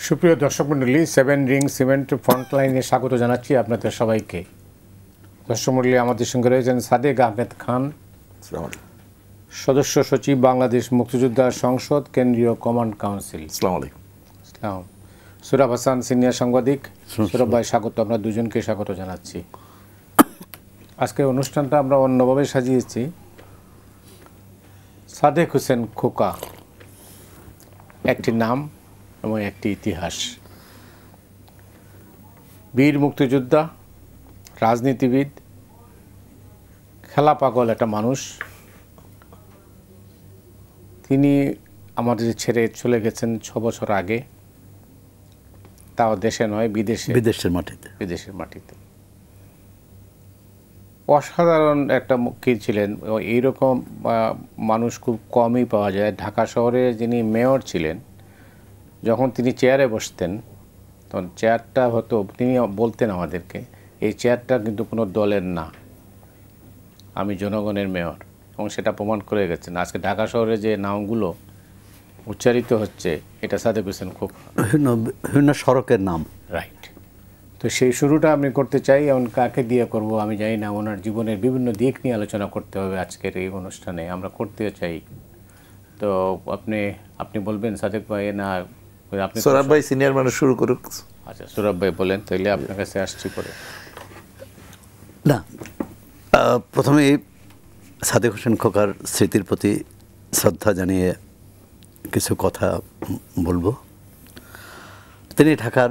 সুপ্রিয় দর্শক মণ্ডলী, সেভেন রিং সিমেন্ট ফ্রন্টলাইনে স্বাগত জানাচ্ছি আপনাদের সবাইকে। দর্শক মণ্ডলী, আমাদের সঙ্গে রয়েছেন সাদেক আহমেদ খান, সদস্য সচিব, বাংলাদেশ মুক্তিযোদ্ধা সংসদ, কেন্দ্রীয় কমান্ড কাউন্সিল। ইসলাম সুরাব হাসান, সিনিয়র সাংবাদিক। সুরাব ভাই, স্বাগত। আমরা দুজনকে স্বাগত জানাচ্ছি। আজকে অনুষ্ঠানটা আমরা অন্যভাবে সাজিয়েছি। সাদেক হোসেন খোকা একটি নাম এবং একটি ইতিহাস। বীর মুক্তিযোদ্ধা, রাজনীতিবিদ, খেলা পাগল একটা মানুষ। তিনি আমাদের ছেড়ে চলে গেছেন 6 বছর আগে, তাও দেশে নয়, বিদেশের মাটিতে। অসাধারণ একটা মুক্তি ছিলেন। এইরকম মানুষ খুব কমই পাওয়া যায়। ঢাকা শহরে যিনি মেয়র ছিলেন, যখন তিনি চেয়ারে বসতেন তখন চেয়ারটা হতো, তিনি বলতেন আমাদেরকে, এই চেয়ারটা কিন্তু কোনো দলের না, আমি জনগণের মেয়র, এবং সেটা প্রমাণ করে গেছেন। আজকে ঢাকা শহরে যে নামগুলো উচ্চারিত হচ্ছে, এটা সাদেক হোসেন খুব বিভিন্ন সড়কের নাম। রাইট। তো সেই শুরুটা আমি করতে চাই। এখন কাকে দিয়ে করব আমি জানি না। ওনার জীবনের বিভিন্ন দিক নিয়ে আলোচনা করতে হবে আজকের এই অনুষ্ঠানে, আমরা করতে চাই। তো আপনি বলবেন সাদেক ভাই, না আপনি? সুরাব ভাই সিনিয়র মানুষ, শুরু করুক। আচ্ছা, সুরাব ভাই বলেন, তাইলে আপনার কাছে আসছি পরে। না, প্রথমে সাদেক হোসেন খোকার স্মৃতির প্রতি শ্রদ্ধা জানিয়ে কিছু কথা বলবো। তিনি ঢাকার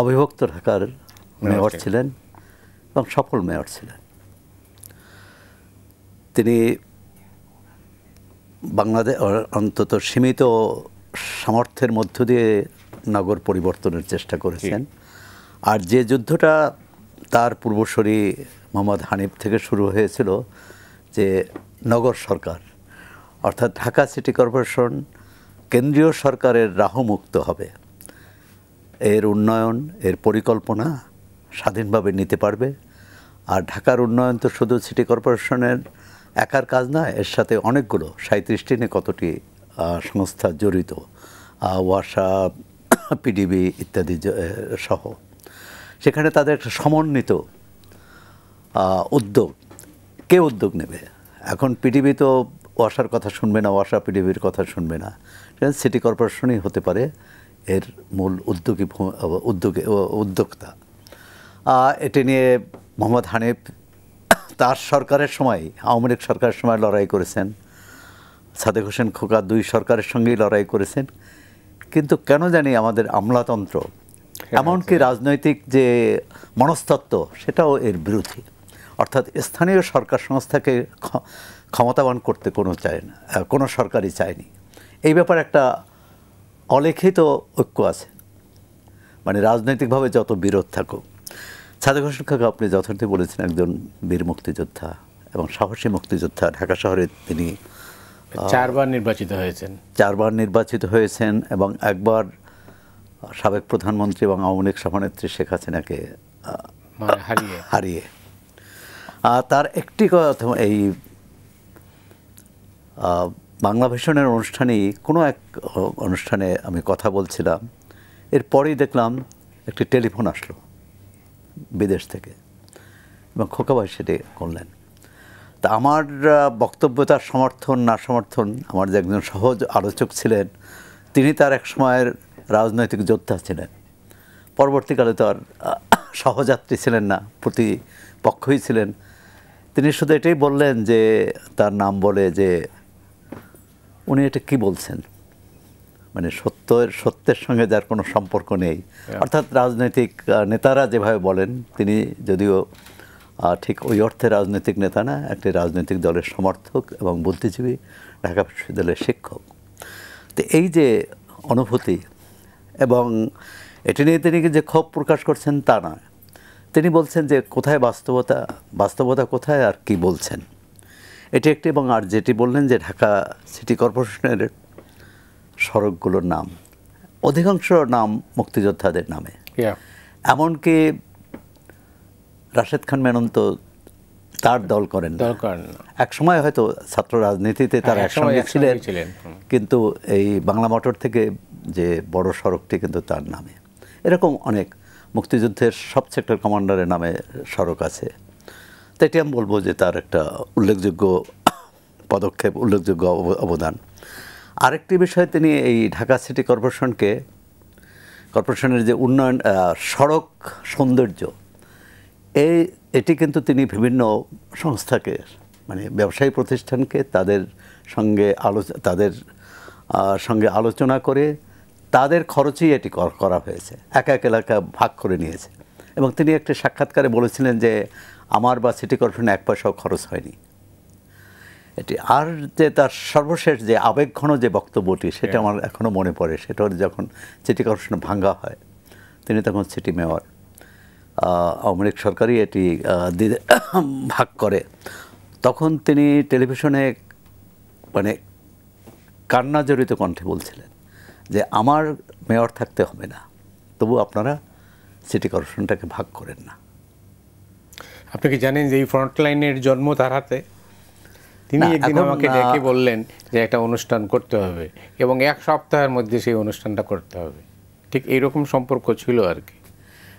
অবিভক্ত ঢাকার মেয়র ছিলেন এবং সফল মেয়র ছিলেন। তিনি বাংলাদেশ অন্তত সীমিত সামর্থ্যের মধ্য দিয়ে নগর পরিবর্তনের চেষ্টা করেছেন। আর যে যুদ্ধটা তার পূর্বসূরি মোহাম্মদ হানিফ থেকে শুরু হয়েছিল, যে নগর সরকার অর্থাৎ ঢাকা সিটি কর্পোরেশন কেন্দ্রীয় সরকারের রাহমুক্ত হবে, এর উন্নয়ন, এর পরিকল্পনা স্বাধীনভাবে নিতে পারবে। আর ঢাকার উন্নয়ন তো শুধু সিটি কর্পোরেশনের একার কাজ না, এর সাথে অনেকগুলো 37টি নিয়ে কতটি সংস্থা জড়িত, ওয়াসা, পিডিবি ইত্যাদি সহ। সেখানে তাদের একটা সমন্বিত উদ্যোগ। কে উদ্যোগ নেবে? এখন পিডিবি তো ওয়াসার কথা শুনবে না, ওয়াসা পিডিবির কথা শুনবে না, সিটি কর্পোরেশনই হতে পারে এর মূল উদ্যোক্তা। এটি নিয়ে মোহাম্মদ হানিফ তার সরকারের সময়, আওয়ামী লীগ সরকারের সময় লড়াই করেছেন। সাদেক হোসেন খোকা 2 সরকারের সঙ্গেই লড়াই করেছেন। কিন্তু কেন জানি আমাদের আমলাতন্ত্র, এমনকি রাজনৈতিক যে মনস্তত্ত্ব, সেটাও এর বিরোধী। অর্থাৎ স্থানীয় সরকার সংস্থাকে ক্ষমতাবান করতে কোনো সরকারই চায়নি। এই ব্যাপারে একটা অলিখিত ঐক্য আছে, মানে রাজনৈতিকভাবে যত বিরোধ থাকুক। সাদেক হোসেন খোকা, আপনি যথার্থ বলেছেন, একজন বীর মুক্তিযোদ্ধা এবং সাহসী মুক্তিযোদ্ধা। ঢাকা শহরে তিনি 4 বার নির্বাচিত হয়েছেন এবং একবার সাবেক প্রধানমন্ত্রী এবং আওয়ামী লীগ সভানেত্রী শেখ হাসিনাকে হারিয়ে। তার একটি কথা, এই বাংলা ভাষণের কোনো এক অনুষ্ঠানে আমি কথা বলছিলাম, এরপরেই দেখলাম একটি টেলিফোন আসলো বিদেশ থেকে এবং খোকাভাই সেটি করলেন। তা আমার বক্তব্য, তার সমর্থন না সমর্থন, আমার যে একজন সহজ আলোচক ছিলেন, তিনি তার এক সময়ের রাজনৈতিক যোদ্ধা ছিলেন, পরবর্তীকালে তো আর সহযাত্রী ছিলেন না, প্রতিপক্ষই ছিলেন। তিনি শুধু এটাই বললেন, যে তার নাম বলে, যে উনি এটা কী বলছেন, মানে সত্যের সঙ্গে যার কোনো সম্পর্ক নেই। অর্থাৎ রাজনৈতিক নেতারা যেভাবে বলেন, তিনি যদিও ঠিক ওই অর্থে রাজনৈতিক নেতা না, একটি রাজনৈতিক দলের সমর্থক এবং বুদ্ধিজীবী, ঢাকা বিশ্ববিদ্যালয়ের শিক্ষক। তো এই যে অনুভূতি, এবং এটি নিয়ে তিনি যে ক্ষোভ প্রকাশ করছেন তা নয়, তিনি বলছেন যে কোথায় বাস্তবতা কোথায় আর কি বলছেন, এটি একটি। এবং আর যেটি বললেন, যে ঢাকা সিটি কর্পোরেশনের সড়কগুলোর নাম, অধিকাংশ নাম মুক্তিযোদ্ধাদের নামে। এমনকি রাশেদ খান মেনন তো তার দল করেন না। এক সময় হয়তো ছাত্র রাজনীতিতে তারা একসঙ্গে ছিলেন, কিন্তু এই বাংলা মোটর থেকে যে বড় সড়কটি কিন্তু তার নামে। এরকম অনেক মুক্তিযুদ্ধের সব সেক্টর কমান্ডারের নামে সড়ক আছে। তো এটি আমি বলবো যে তার একটা উল্লেখযোগ্য পদক্ষেপ, উল্লেখযোগ্য অবদান। আরেকটি বিষয়, তিনি এই ঢাকা সিটি কর্পোরেশনের যে উন্নয়ন, সড়ক সৌন্দর্য, এটি কিন্তু তিনি বিভিন্ন সংস্থাকে, মানে ব্যবসায়ী প্রতিষ্ঠানকে তাদের সঙ্গে আলোচনা করে তাদের খরচেই এটি করা হয়েছে, এক এক এলাকা ভাগ করে নিয়েছে। এবং তিনি একটি সাক্ষাৎকারে বলেছিলেন যে আমার বা সিটি কর্পোরেশনে 1 পয়সাও খরচ হয়নি এটি। আর যে তার সর্বশেষ যে আবেগঘন যে বক্তব্যটি, সেটা আমার এখনও মনে পড়ে। সেটা যখন সিটি কর্পোরেশন ভাঙ্গা হয়, তিনি তখন সিটি মেয়র, আওয়ামী লীগ সরকারই এটি ভাগ করে। তখন তিনি টেলিভিশনে মানে কান্নাজড়িত কণ্ঠে বলছিলেন যে আমার মেয়র থাকতে হবে না, তবু আপনারা সিটি কর্পোরেশনটাকে ভাগ করেন না। আপনি কি জানেন যে এই ফ্রন্টলাইনের জন্ম তার হাতে? তিনি একদিন আমাকে ডেকে বললেন যে একটা অনুষ্ঠান করতে হবে এবং 1 সপ্তাহের মধ্যে সেই অনুষ্ঠানটা করতে হবে। ঠিক এইরকম সম্পর্ক ছিল আর কি।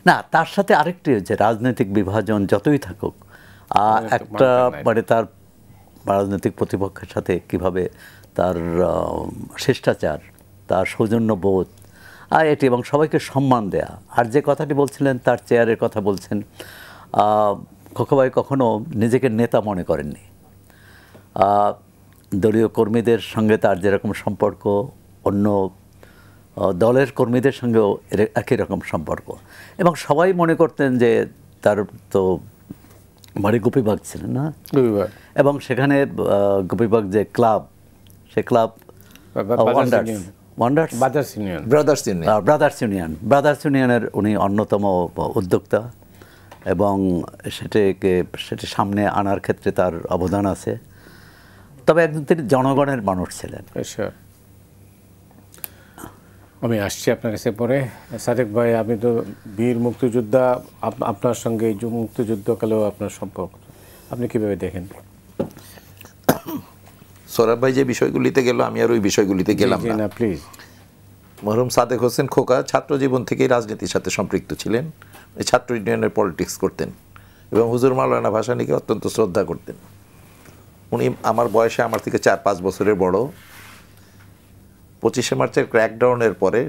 না, তার সাথে আরেকটি হচ্ছে রাজনৈতিক বিভাজন যতই থাকুক, একটা মানে তার রাজনৈতিক প্রতিপক্ষের সাথে কিভাবে তার শিষ্টাচার, তার সৌজন্যবোধ, এটি, এবং সবাইকে সম্মান দেয়া। আর যে কথাটি বলছিলেন, তার চেয়ারের কথা বলছেন, খোকাবাই কখনো নিজেকে নেতা মনে করেননি। দলীয় কর্মীদের সঙ্গে তার যেরকম সম্পর্ক, অন্য দলের কর্মীদের সঙ্গেও একই রকম সম্পর্ক। এবং সবাই মনে করতেন যে তার তো বাড়ি গোপীবাগ ছিলেন না, এবং সেখানে গোপীবাগ যে ক্লাব, সে ক্লাব ব্রাদার্স ইউনিয়নের উনি অন্যতম উদ্যোক্তা, এবং সেটি সামনে আনার ক্ষেত্রে তার অবদান আছে। তবে একজন তিনি জনগণের মানুষ ছিলেন। আমি আসছি আপনার কাছে পরে। সাদেক ভাই, আপনি তো বীর মুক্তিযোদ্ধা, আপনার সঙ্গে মুক্তিযুদ্ধকালেও আপনার সম্পর্ক, আপনি কীভাবে দেখেন? সোহরাব ভাই যে বিষয়গুলিতে গেল, আমি আর ওই বিষয়গুলিতে গেলাম না, প্লিজ। মরহুম সাদেক হোসেন খোকা ছাত্র জীবন থেকেই রাজনীতির সাথে সম্পৃক্ত ছিলেন। এই ছাত্র ইউনিয়নের পলিটিক্স করতেন এবং হুজুর মাওলানা ভাসানীকে অত্যন্ত শ্রদ্ধা করতেন। উনি আমার বয়সে আমার থেকে 4-5 বছরের বড়। 25শে মার্চের ক্র্যাকডাউনের পরে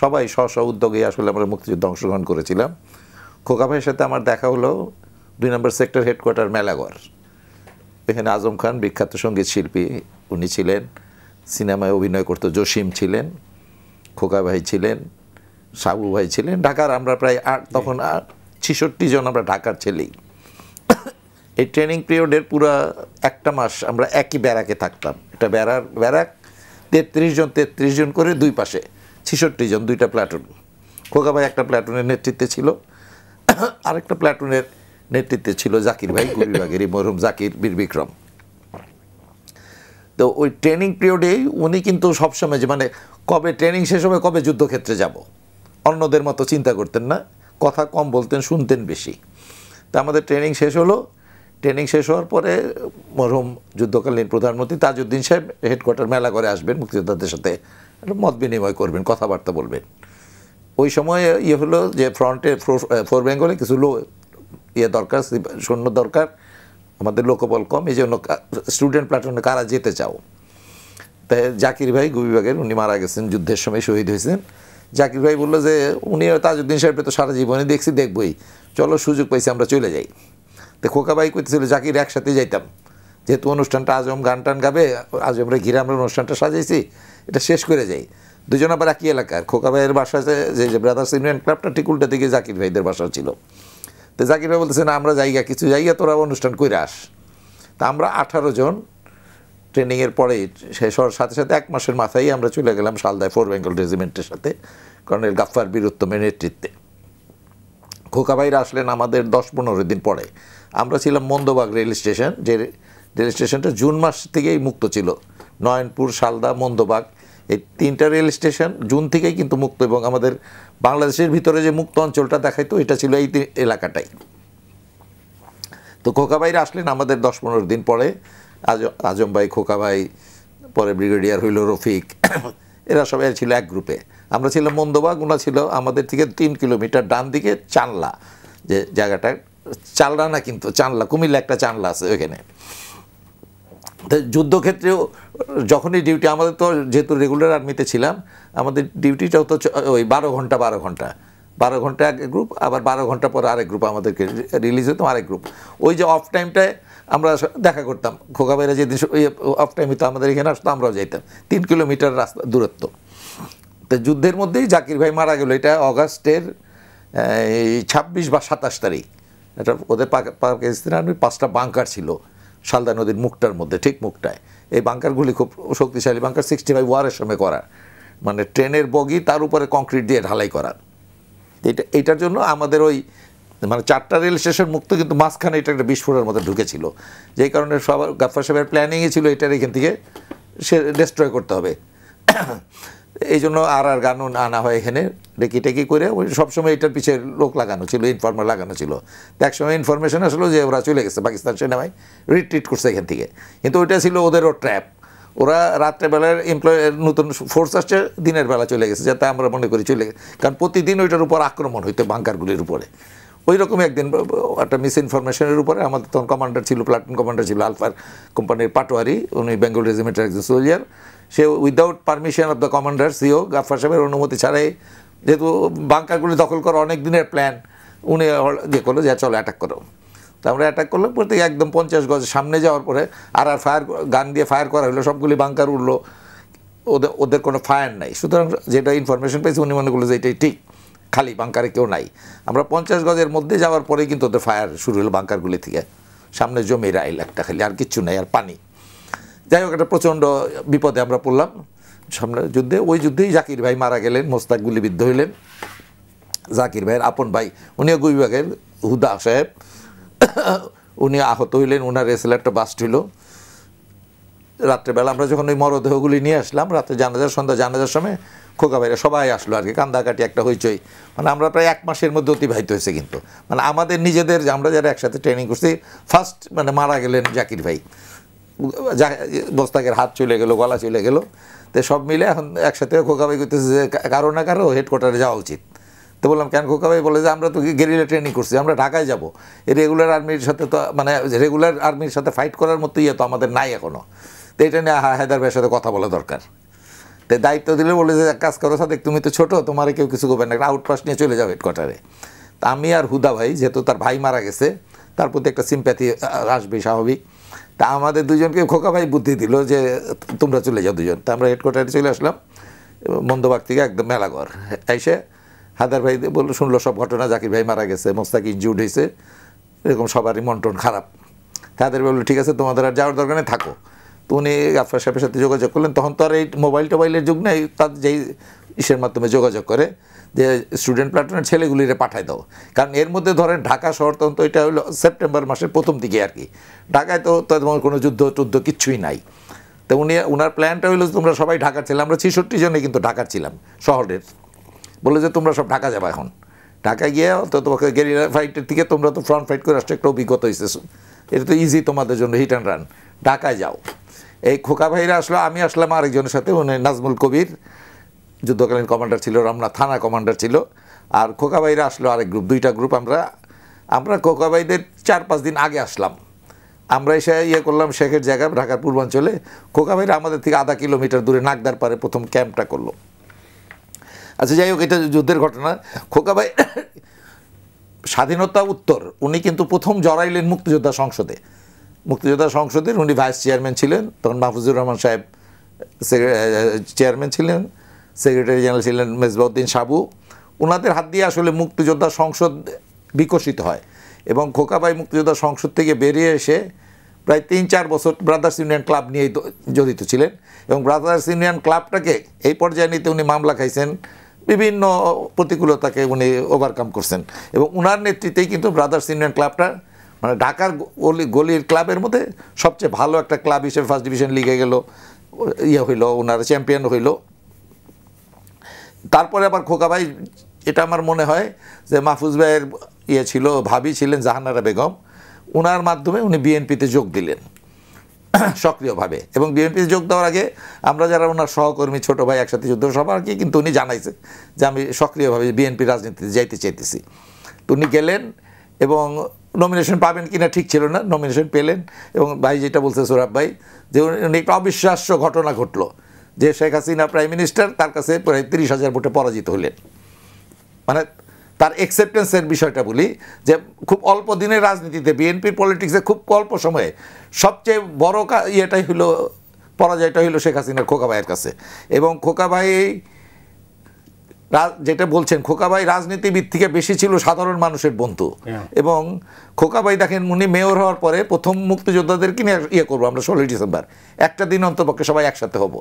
সবাই স্ব উদ্যোগে আসলে আমরা মুক্তিযুদ্ধে অংশগ্রহণ করেছিলাম। খোকা ভাইয়ের সাথে আমার দেখা হলো 2 নম্বর সেক্টর হেডকোয়ার্টার মেলাঘর। এখানে আজম খান, বিখ্যাত সঙ্গীত শিল্পী, উনি ছিলেন। সিনেমায় অভিনয় করতো জসিম ছিলেন, খোকা ভাই ছিলেন, সাবু ভাই ছিলেন। ঢাকার আমরা প্রায় তখন 66 জন আমরা ঢাকার ছেলেই। এই ট্রেনিং পিরিয়ডের পুরো 1টা মাস আমরা একই ব্যারাকে থাকতাম। এটা ব্যারাক 33 জন করে, 2 পাশে 66 জন, 2টা প্ল্যাটুন। খোকা ভাই একটা প্ল্যাটুনের নেতৃত্বে ছিল, আরেকটা প্ল্যাটুনের নেতৃত্বে ছিল জাকির ভাই, গুলিবাগেরই মরহুম জাকির, বীর বিক্রম। তো ওই ট্রেনিং পিরিয়ডে উনি কিন্তু সবসময় যে মানে কবে ট্রেনিং শেষ হবে, কবে যুদ্ধক্ষেত্রে যাব, অন্যদের মতো চিন্তা করতেন না, কথা কম বলতেন, শুনতেন বেশি। তা আমাদের ট্রেনিং শেষ হলো। ট্রেনিং শেষ হওয়ার পরে মরহুম যুদ্ধকালীন প্রধানমন্ত্রী তাজউদ্দিন সাহেব হেডকোয়ার্টার মেলা করে আসবেন, মুক্তিযোদ্ধাদের সাথে মত বিনিময় করবেন, কথাবার্তা বলবেন। ওই সময় হলো যে ফ্রন্টে 4 বেঙ্গলে কিছু দরকার, সৈন্য দরকার, আমাদের লোকবল কম, এই জন্য স্টুডেন্ট প্ল্যাটুনে কারা যেতে চাও। তাই জাকির ভাই গুবিবাগের, উনি মারা গেছেন যুদ্ধের সময়, শহীদ হয়েছেন। জাকির ভাই বললো যে উনি তাজউদ্দিন সাহেবকে তো সারা জীবনে দেখবই, চলো সুযোগ পাইছি আমরা চলে যাই। তো খোকা ভাই কইতেছিল জাকির একসাথে যাইতাম, যেহেতু অনুষ্ঠানটা আজম গান টান গাবে, আজমরা ঘিরে আমরা অনুষ্ঠানটা সাজাইছি, এটা শেষ করে যাই। দুজন আবার একই এলাকার। খোকা ভাইয়ের বাসা যে ব্রাদার্স ইউনিয়ন ক্লাবটা ঠিক উল্টা দিকে জাকির ভাইদের বাসা ছিল। তো জাকির ভাই বলতেছে না, আমরা কিছু জায়গা তোরা অনুষ্ঠান করে আস। তা আমরা 18 জন ট্রেনিংয়ের পরে শেষ হওয়ার সাথে সাথে 1 মাসের মাথায় আমরা চলে গেলাম শালদায় 4 বেঙ্গল রেজিমেন্টের সাথে, কর্নেল গাফফার বীর উত্তমের নেতৃত্বে। খোকা ভাইরা আসলেন আমাদের 10-15 দিন পরে। আমরা ছিলাম মন্দবাগ রেল স্টেশন, যে রেল স্টেশনটা জুন মাস থেকেই মুক্ত ছিল। নয়নপুর, শালদা, মন্দবাগ, এই 3টা রেল স্টেশন জুন থেকেই কিন্তু মুক্ত, এবং আমাদের বাংলাদেশের ভিতরে যে মুক্ত অঞ্চলটা দেখাইতো এটা ছিল এই এলাকাটাই। তো খোকা ভাইরা আসলেন আমাদের 10-15 দিন পরে। আজম ভাই, খোকা ভাই, পরে ব্রিগেডিয়ার হইল রফিক, এরা সবাই ছিল এক গ্রুপে। আমরা ছিলাম মন্দবাগ, ওনা ছিল আমাদের থেকে 3 কিলোমিটার ডান দিকে চানলা, যে জায়গাটা চালনা না কিন্তু চানলা, কুমিল্লা একটা চানলা আছে ওইখানে। তো যুদ্ধক্ষেত্রেও যখনই ডিউটি, আমাদের তো যেহেতু রেগুলার আর্মিতে ছিলাম, আমাদের ডিউটিটাও তো ওই 12 ঘন্টা এক গ্রুপ, আবার 12 ঘন্টা পরে আরেক গ্রুপ আমাদেরকে রিলিজ হতো, আরেক গ্রুপ। ওই যে অফ টাইমটায় আমরা দেখা করতাম, খোকা ভাইরা যেদিন অফ টাইমে তো আমাদের এখানে আসতো, আমরাও যাইতাম, 3 কিলোমিটার রাস্তা দূরত্ব। তো যুদ্ধের মধ্যেই জাকির ভাই মারা গেল, এটা অগাস্টের 26 বা 27 তারিখ। এটা ওদের পাকিস্তান আর্মির 5টা বাংকার ছিল শালদা নদীর মুখটার মধ্যে, ঠিক মুখটায়। এই বাংকারগুলি খুব শক্তিশালী বাংকার, 65 ওয়ারের সময় করা, মানে ট্রেনের বগি তার উপরে কংক্রিট দিয়ে ঢালাই করা। এইটার জন্য আমাদের ওই মানে 4টা রেল স্টেশন মুক্ত, কিন্তু মাঝখানে এটা একটা বিস্ফোরণের মধ্যে ঢুকেছিল, যেই কারণে সবার গাফফার সাহেবের প্ল্যানিংয়ে ছিল এটার এখান থেকে সে ডিস্ট্রয় করতে হবে। এই জন্য আর গান আনা হয় এখানে ডেকি টেকি করে, ওই সবসময় এটার পিছিয়ে লোক লাগানো ছিল, ইনফর্মার লাগানো ছিল। তো একসময় ইনফরমেশন আসলো যে ওরা চলে গেছে, পাকিস্তান সেনাবাহিনী রিট্রিট করছে এখান থেকে, কিন্তু ওইটা ছিল ওদেরও ট্র্যাপ। ওরা রাত্রেবেলার নতুন ফোর্স আসছে, দিনের বেলা চলে গেছে, যাতে আমরা মনে করি চলে গেছে, কারণ প্রতিদিন ওইটার উপর আক্রমণ হইতো বাংকারগুলির উপরে। ওই রকম একদিন একটা মিস ইনফরমেশনের উপরে আমাদের তখন কমান্ডার ছিল, প্লাটুন কমান্ডার ছিল আলফার কোম্পানির পাটোয়ারি, উনি বেঙ্গল রেজিমেন্টের একজন সোলজার। সে without permission of the commander, CO Gaffar সাহেবের অনুমতি ছাড়াই, যেহেতু বাংকারগুলি দখল করা অনেক দিনের প্ল্যান, উনি ইয়ে করলো যে চলো অ্যাটাক করো। তো আমরা অ্যাটাক করলাম, প্রত্যেক একদম 50 গজ সামনে যাওয়ার পরে আর ফায়ার গান দিয়ে ফায়ার করা হলো, সবগুলি বাংকার উঠলো, ওদের কোনো ফায়ার নাই। সুতরাং যেটা ইনফরমেশন পেয়েছি উনি মনে করলো যে এটাই ঠিক, খালি বাংকারে কেউ নাই। আমরা 50 গজের মধ্যে যাওয়ার পরেই কিন্তু ওদের ফায়ার শুরু হলো বাংকারগুলি থেকে, সামনে জমি রাইল একটা খালি, আর কিচ্ছু নাই, আর পানি। যাই হোক, একটা প্রচণ্ড বিপদে আমরা পড়লাম সামনে যুদ্ধে। ওই যুদ্ধেই জাকির ভাই মারা গেলেন, মোস্তাক গুলিবিদ্ধ হইলেন। জাকির ভাইয়ের আপন ভাই, উনিও বিভাগের হুদা সাহেব, উনি আহত হইলেন, ওনার রেসেলারটা বাস্ট হইল। রাত্রেবেলা আমরা যখন ওই মরদেহগুলি নিয়ে আসলাম, রাত্রে সন্ধ্যা জানাজার সময় খোকা ভাইরা সবাই আসলো আর কি, কান্দাকাটি একটা হইচই। মানে আমরা প্রায় 1 মাসের মধ্যে অতিবাহিত হয়েছে, কিন্তু মানে আমাদের নিজেদের, আমরা যারা একসাথে ট্রেনিং করছি, ফার্স্ট মানে মারা গেলেন জাকির ভাই, মোস্তাকের হাত চলে গেল, গলা চলে গেল। তো সব মিলে এখন একসাথে খোকা ভাই করতেছে যে কারো না কারো হেডকোয়ার্টারে যাওয়া উচিত। তো বললাম কেন? খোকা ভাই বলে যে আমরা তো গেরিলা ট্রেনিং করছি, আমরা ঢাকায় যাব, এই রেগুলার আর্মির সাথে তো মানে রেগুলার আর্মির সাথে ফাইট করার মতো ইয়ে তো আমাদের নাই এখনও। তো এটা নিয়ে হায়দার ভাইয়ের সাথে কথা বলা দরকার। তো দায়িত্ব দিলে বলে যে এক কাজ করো সাদেক, তুমি তো ছোটো, তোমার কেউ কিছু করবে না, একটা আউটপাস নিয়ে চলে যাও হেডকোয়ার্টারে। তা আমি আর হুদা ভাই, যেহেতু তার ভাই মারা গেছে, তার প্রতি একটা সিম্প্যাথি আসবে স্বাভাবিক। তা আমাদের দুজনকে খোকা ভাই বুদ্ধি দিল যে তোমরা চলে যাও দুজন। তা আমরা হেডকোয়ার্টারে চলে আসলাম, মন্দবাগ থেকে একদম মেলাঘর এসে হায়দার ভাই বললো, শুনলো সব ঘটনা, জাকির ভাই মারা গেছে, মোস্তাক ইনজুর্ড হয়েছে, এরকম সবারই মন টন খারাপ। হায়দার বললো ঠিক আছে, তোমাদের আর যাওয়ার দরকার নেই, থাকো। তো উনি গাফফার সাহেবের সাথে যোগাযোগ করলেন। তখন তো আর এই মোবাইলের যুগ নেই, তার যেই ইসের মাধ্যমে যোগাযোগ করে যে স্টুডেন্ট প্লাটুনের ছেলেগুলিরে পাঠায় দাও। কারণ এর মধ্যে ধরেন ঢাকা শহর তখন তো এটা হলো সেপ্টেম্বর মাসের প্রথম দিকে আর কি, ঢাকায় তো তোমার কোনো যুদ্ধ কিচ্ছুই নাই। তো উনার প্ল্যানটা হইলো তোমরা সবাই ঢাকার ছিলাম, আমরা 66 জনে কিন্তু ঢাকার ছিলাম শহরের। বলে যে তোমরা সব ঢাকা যাবা, এখন ঢাকায় গিয়ে তো তোমাকে গেরিলা ফাইটের থেকে তোমরা তো ফ্রন্ট ফাইট করে আসতে একটা অভিজ্ঞতা হয়েছে, এটা তো ইজি তোমাদের জন্য, হিট অ্যান্ড রান, ঢাকায় যাও। এই খোকা ভাইরা আসলো, আমি আসলাম আরেকজনের সাথে, উনি নাজমুল কবির যুদ্ধকালীন কমান্ডার ছিল, রমনা থানা কমান্ডার ছিল, আর খোকা ভাইরা আসলো আরেক গ্রুপ, 2টা গ্রুপ। আমরা খোকা ভাইদের 4-5 দিন আগে আসলাম। আমরা এসে ইয়ে করলাম শেখের জায়গা, ঢাকার পূর্বাঞ্চলে। খোকা ভাইরা আমাদের থেকে আধা কিলোমিটার দূরে নাগদার পারে প্রথম ক্যাম্পটা করলো। আচ্ছা যাই হোক, এটা যুদ্ধের ঘটনা। খোকা ভাই স্বাধীনতা উত্তর উনি কিন্তু প্রথম জড়াইলেন মুক্তিযোদ্ধা সংসদের, উনি ভাইস চেয়ারম্যান ছিলেন। তখন মাহফুজুর রহমান সাহেব চেয়ারম্যান ছিলেন, সেক্রেটারি জেনারেল ছিলেন মেজবাউদ্দিন সাবু। ওনাদের হাত দিয়ে আসলে মুক্তিযোদ্ধা সংসদ বিকশিত হয়। এবং খোকা ভাই মুক্তিযোদ্ধা সংসদ থেকে বেরিয়ে এসে প্রায় 3-4 বছর ব্রাদার্স ইউনিয়ন ক্লাব নিয়েই জড়িত ছিলেন। এবং ব্রাদার্স ইউনিয়ন ক্লাবটাকে এই পর্যায়ে নিতে উনি মামলা খাইছেন, বিভিন্ন প্রতিকূলতাকে উনি ওভারকাম করছেন। এবং ওনার নেতৃত্বেই কিন্তু ব্রাদার্স ইউনিয়ন ক্লাবটা মানে ঢাকার গলির ক্লাবের মধ্যে সবচেয়ে ভালো একটা ক্লাব হিসেবে ফার্স্ট ডিভিশন লিগে গেল, হইল, ওনার চ্যাম্পিয়ন হইল। তারপরে আবার খোকা ভাই, এটা আমার মনে হয় যে মাহফুজ ভাইয়ের ছিল, ভাবি ছিলেন জাহানারা বেগম, ওনার মাধ্যমে উনি বিএনপিতে যোগ দিলেন। সক্রিয়ভাবে। এবং বিএনপিতে যোগ দেওয়ার আগে আমরা যারা ওনার সহকর্মী ছোট ভাই একসাথে যুদ্ধ সবাইকে কিন্তু উনি জানাইছে যে আমি সক্রিয়ভাবে বিএনপি রাজনীতিতে যাইতে চাইতেছি। তো উনি গেলেন এবং নমিনেশন পাবেন কিনা ঠিক ছিল না, নমিনেশন পেলেন। এবং ভাই যেটা বলছে সোহরাব ভাই, যে উনি একটা অবিশ্বাস্য ঘটনা ঘটলো যে শেখ হাসিনা প্রাইম মিনিস্টার, তার কাছে প্রায় 30,000 ভোটে পরাজিত হলেন। মানে তার অ্যাকসেপ্টেন্সের বিষয়টা বলি, যে খুব অল্প দিনের রাজনীতিতে বিএনপির পলিটিক্সে খুব অল্প সময়ে সবচেয়ে বড় ইয়েটাই হলো, পরাজয়টা হলো শেখ হাসিনার খোকা ভাইয়ের কাছে। এবং খোকা ভাই যেটা বলছেন, খোকা ভাই রাজনীতিবিদ থেকে বেশি ছিল সাধারণ মানুষের বন্ধু। এবং খোকা ভাই দেখেন, উনি মেয়র হওয়ার পরে প্রথম মুক্তিযোদ্ধাদেরকে নিয়ে ইয়ে করবো আমরা 16 ডিসেম্বর, একটা দিন অন্তপক্ষে সবাই একসাথে হব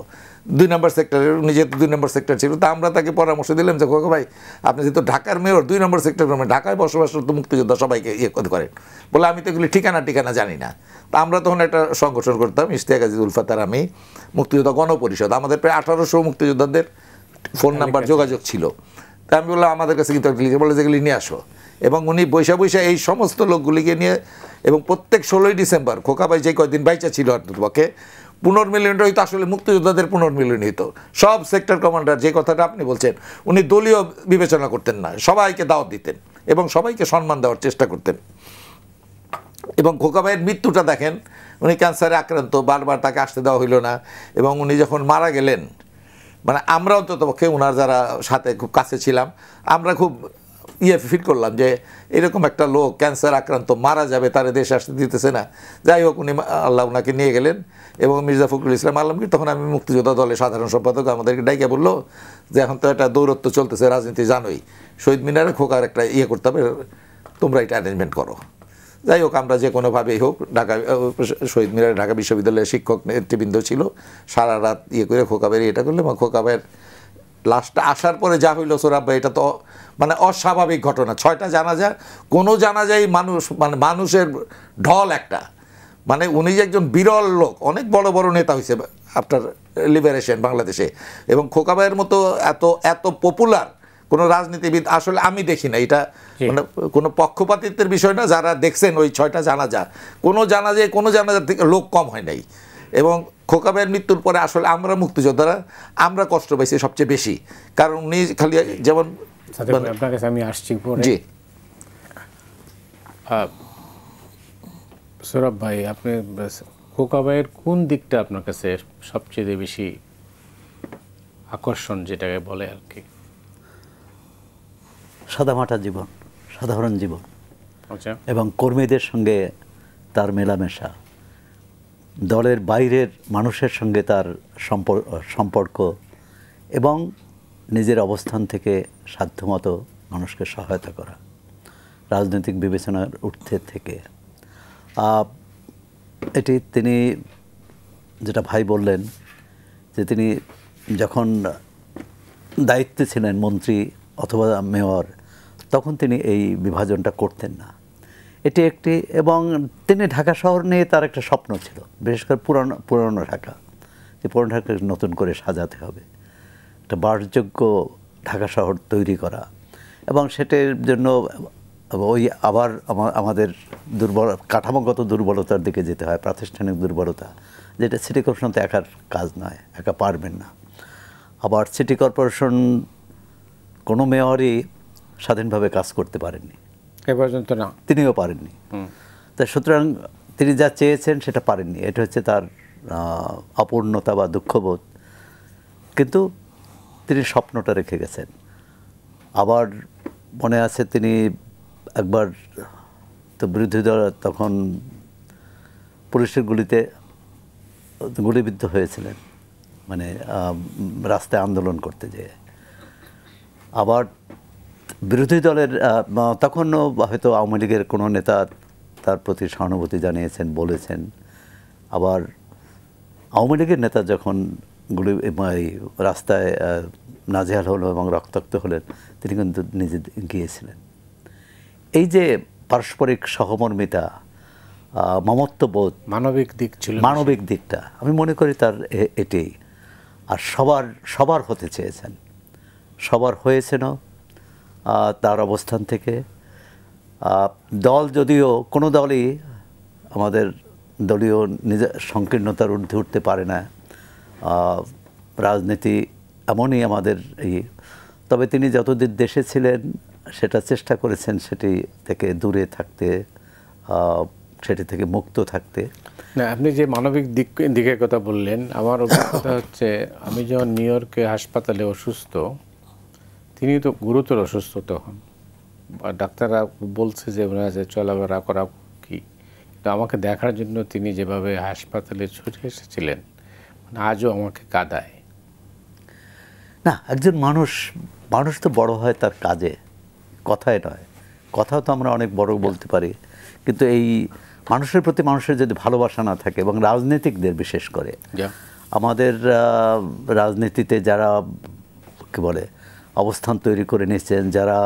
2 নম্বর সেক্টরের, উনি যেহেতু 2 নম্বর সেক্টর ছিল। তা আমরা তাকে পরামর্শ দিলাম যে খোকা ভাই আপনি যেহেতু ঢাকার মেয়র, 2 নম্বর সেক্টর ঢাকায় বসবাসরত মুক্তিযোদ্ধা সবাইকে ইয়ে করেন। বলে আমি তো এগুলি ঠিকানা জানি না। তা আমরা তখন একটা সংগঠন করতাম, ইশতিয়াক আজিজ উলফাতার আমি, মুক্তিযোদ্ধা গণপরিষদ। আমাদের প্রায় 1800 মুক্তিযোদ্ধাদের ফোন নাম্বার যোগাযোগ ছিল। তা আমি বললাম আমাদের কাছে কিন্তু বলে যেগুলি নিয়ে আসো। এবং উনি বৈশা এই সমস্ত লোকগুলিকে নিয়ে, এবং প্রত্যেক 16 ডিসেম্বর খোকা ভাই যে কয়েকদিন বাইচা ছিল পক্ষে, পুনর্মিলনটা হইতো আসলে মুক্তিযোদ্ধাদের পুনর্মিলন হইতো। সব সেক্টর কমান্ডার, যে কথাটা আপনি বলছেন, উনি দলীয় বিবেচনা করতেন না, সবাইকে দাওয়াত দিতেন এবং সবাইকে সম্মান দেওয়ার চেষ্টা করতেন। এবং খোকা ভাইয়ের মৃত্যুটা দেখেন, উনি ক্যান্সারে আক্রান্ত, বারবার তাকে আসতে দেওয়া হইল না। এবং উনি যখন মারা গেলেন, মানে আমরা অন্তত পক্ষে ওনার যারা সাথে খুব কাছে ছিলাম, আমরা খুব ফিল করলাম যে এরকম একটা লোক ক্যান্সার আক্রান্ত মারা যাবে, তারা দেশে আসতে দিতেছে না। যাই হোক, উনি আল্লাহ ওনাকে নিয়ে গেলেন। এবং মির্জা ফখরুল ইসলাম আলমগীর, তখন আমি মুক্তিযোদ্ধা দলের সাধারণ সম্পাদক, আমাদেরকে ডাইকে বললো যে এখন তো একটা দৌরত্ব চলতেছে রাজনীতি, জানোই, শহীদ মিনারে খোকার একটা করতে হবে, তোমরা এটা অ্যারেঞ্জমেন্ট করো। যাই হোক, আমরা যে কোনোভাবেই হোক, ঢাকা শহীদ মিনারে ঢাকা বিশ্ববিদ্যালয়ের শিক্ষক নেতৃবৃন্দ ছিল, সারা রাত করে খোকা ভাইয়ের এটা করলো। এবং খোকা ভাইয়ের লাস্টটা আসার পরে যা হইলো সোহরাব ভাই, এটা তো মানে অস্বাভাবিক ঘটনা। 6টা জানাজা, কোনো জানাজাই মানুষ, মানে মানুষের ঢল একটা। মানে উনি যে একজন বিরল লোক, অনেক বড় বড় নেতা হয়েছে আফটার লিবারেশন বাংলাদেশে, এবং খোকা ভাইয়ের মতো এত পপুলার কোনো রাজনীতিবিদ আসলে আমি দেখি না। এটা মানে কোনো পক্ষপাতিত্বের বিষয় না। যারা দেখছেন ওই 6টা জানাজা, কোনো জানাজার থেকে লোক কম হয় নাই। এবং খোকা ভাইয়ের মৃত্যুর পরে আসলে আমরা মুক্তিযোদ্ধারা আমরা কষ্ট পাইছি সবচেয়ে বেশি, কারণ উনি খালি যেমন আপনার কাছে আমি আসছি পরে। জি সৌরভ ভাই, আপনি খোকা ভাইয়ের কোন দিকটা আপনার কাছে সবচেয়ে বেশি আকর্ষণ, যেটাকে বলে আর কি? সাদামাটা জীবন, সাধারণ জীবন, আচ্ছা, এবং কর্মীদের সঙ্গে তার মেলামেশা, দলের বাইরের মানুষের সঙ্গে তার সম্পর্ক, এবং নিজের অবস্থান থেকে সাধ্যমতো মানুষকে সহায়তা করা, রাজনৈতিক বিবেচনার ঊর্ধ্বে থেকে। এটি তিনি যেটা ভাই বললেন, যে তিনি যখন দায়িত্বে ছিলেন মন্ত্রী অথবা মেয়র, তখন তিনি এই বিভাজনটা করতেন না। এটি একটি, এবং তিনি ঢাকা শহর নিয়ে তার একটা স্বপ্ন ছিল, বিশেষ করে পুরনো ঢাকা, যে পুরনো ঢাকাকে নতুন করে সাজাতে হবে, একটা বাসযোগ্য ঢাকা শহর তৈরি করা। এবং সেটার জন্য ওই আবার আমাদের কাঠামোগত দুর্বলতার দিকে যেতে হয়, প্রাতিষ্ঠানিক দুর্বলতা, যেটা সিটি কর্পোরেশন তো একার কাজ নয়, একা পারবেন না। আবার সিটি কর্পোরেশন কোনো মেয়রই স্বাধীনভাবে কাজ করতে পারেননি এ পর্যন্ত, না তিনিও পারেননি। তাই সুতরাং তিনি যা চেয়েছেন সেটা পারেননি, এটা হচ্ছে তার অপূর্ণতা বা দুঃখবোধ। কিন্তু তিনি স্বপ্নটা রেখে গেছেন। আবার মনে আছে তিনি একবার তো বিরোধী দল তখন পুলিশের গুলিবিদ্ধ হয়েছিলেন, মানে রাস্তায় আন্দোলন করতে যেয়ে। আবার বিরোধী দলের তখনও হয়তো আওয়ামী লীগের কোনো নেতা তার প্রতি সহানুভূতি জানিয়েছেন, বলেছেন। আবার আওয়ামী লীগের নেতা যখন রাস্তায় নাজেহাল হলো এবং রক্তাক্ত হলেন, তিনি কিন্তু নিজে গিয়েছিলেন। এই যে পারস্পরিক সহমর্মিতা, মমত্ববোধ, মানবিক দিক ছিল, মানবিক দিকটা আমি মনে করি তার এটাই। আর সবার হতে চেয়েছেন, সবার হয়েছেনও তার অবস্থান থেকে। দল যদিও কোনো দলই আমাদের দলীয় নিজের সংকীর্ণতার ঊর্ধ্বে উঠতে পারে না। রাজনীতি এমনই আমাদের তবে তিনি যতদিন দেশে ছিলেন সেটা চেষ্টা করেছেন সেটি থেকে দূরে থাকতে, সেটি থেকে মুক্ত থাকতে। না, আপনি যে মানবিক দিকের কথা বললেন, আমার অভিজ্ঞতা হচ্ছে আমি যখন নিউ ইয়র্কে হাসপাতালে অসুস্থ, তিনি তো গুরুতর অসুস্থ তখন, ডাক্তাররা বলছে যে ওনার যে চলাফেরা করা কি, কিন্তু আমাকে দেখার জন্য তিনি যেভাবে হাসপাতালে ছুটে এসেছিলেন, মানে আজও আমাকে কাঁদায়। না, একজন মানুষ তো বড় হয় তার কাজে, কথায় নয়। কথাও তো আমরা অনেক বড় বলতে পারি, কিন্তু এই মানুষের প্রতি মানুষের যদি ভালোবাসা না থাকে, এবং রাজনীতিকদের বিশেষ করে আমাদের রাজনীতিতে যারা কি বলে অবস্থান তৈরি করে নিয়েছেন, যারা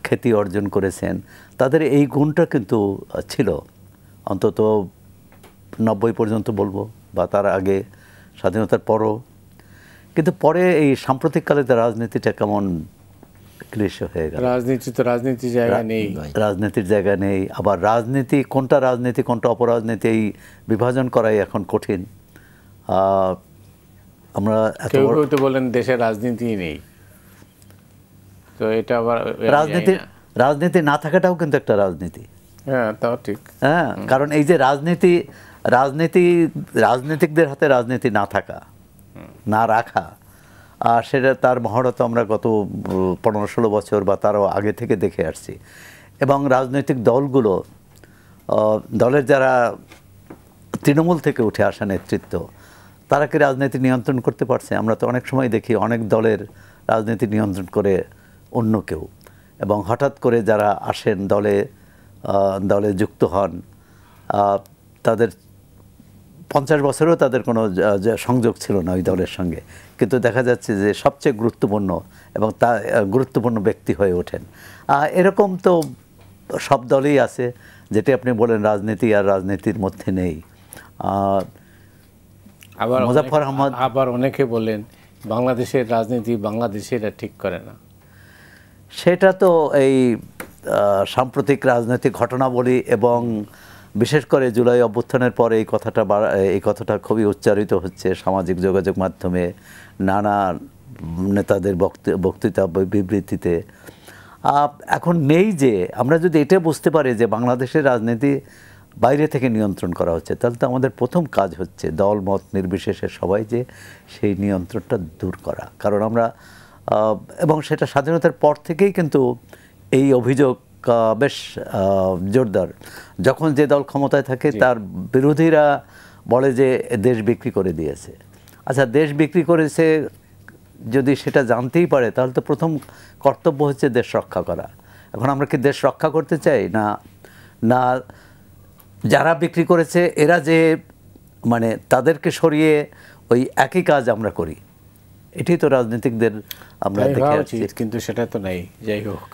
খ্যাতি অর্জন করেছেন, তাদের এই গুণটা কিন্তু ছিল অন্তত 90 পর্যন্ত বলবো, বা তার আগে, স্বাধীনতার পরও। কিন্তু পরে এই সাম্প্রতিককালে রাজনীতিটা কেমন ক্লিশে হয়ে গেল। রাজনীতির জায়গা নেই, রাজনীতির জায়গা নেই। আবার রাজনীতি কোনটা অপরাজনীতি এই বিভাজন করাই এখন কঠিন। আমরা কেউ তো বলেন দেশের রাজনীতি নেই, তো এটা আবার রাজনীতি না থাকাটাও কিন্তু একটা রাজনীতি। হ্যাঁ, তাও ঠিক। হ্যাঁ, কারণ এই যে রাজনীতিকদের হাতে রাজনীতি না থাকা, না রাখা, আর সেটা তার মহড়া তো আমরা গত 15-16 বছর বা তারও আগে থেকে দেখে আসছি। এবং রাজনৈতিক দলগুলো, দলের যারা তৃণমূল থেকে উঠে আসা নেতৃত্ব, তারা কি রাজনীতি নিয়ন্ত্রণ করতে পারছে? আমরা তো অনেক সময় দেখি অনেক দলের রাজনীতি নিয়ন্ত্রণ করে অন্য কেউ, এবং হঠাৎ করে যারা আসেন দলে যুক্ত হন, তাদের 50 বছরেও তাদের কোনো সংযোগ ছিল না ওই দলের সঙ্গে, কিন্তু দেখা যাচ্ছে যে সবচেয়ে গুরুত্বপূর্ণ এবং গুরুত্বপূর্ণ ব্যক্তি হয়ে ওঠেন। এরকম তো সব দলেই আছে, যেটি আপনি বলেন রাজনীতি আর রাজনীতির মধ্যে নেই। মুজাফফর আহমদ, আবার অনেকে বলেন বাংলাদেশের রাজনীতি বাংলাদেশিরা ঠিক করে না। সেটা তো এই সাম্প্রতিক রাজনৈতিক ঘটনাবলী এবং বিশেষ করে জুলাই অভ্যুত্থানের পরে এই কথাটা খুবই উচ্চারিত হচ্ছে সামাজিক যোগাযোগ মাধ্যমে, নানা নেতাদের বক্তৃতা বিবৃতিতে। এখন নেই যে আমরা যদি এটা বুঝতে পারি যে বাংলাদেশের রাজনীতি বাইরে থেকে নিয়ন্ত্রণ করা হচ্ছে, তাহলে তো আমাদের প্রথম কাজ হচ্ছে দল মত নির্বিশেষে সবাই যে সেই নিয়ন্ত্রণটা দূর করা। কারণ আমরা এবং সেটা স্বাধীনতার পর থেকেই কিন্তু এই অভিযোগ বেশ জোরদার। যখন যে দল ক্ষমতায় থাকে তার বিরোধীরা বলে যে দেশ বিক্রি করে দিয়েছে। আচ্ছা, দেশ বিক্রি করেছে যদি সেটা জানতেই পারে, তাহলে তো প্রথম কর্তব্য হচ্ছে দেশ রক্ষা করা। এখন আমরা কি দেশ রক্ষা করতে চাই? না যারা বিক্রি করেছে এরা যে মানে তাদেরকে সরিয়ে ওই একই কাজ আমরা করি, এটাই তো রাজনীতিকদের আমরা দেখে আসছি। কিন্তু সেটা তো নাই। যাই হোক,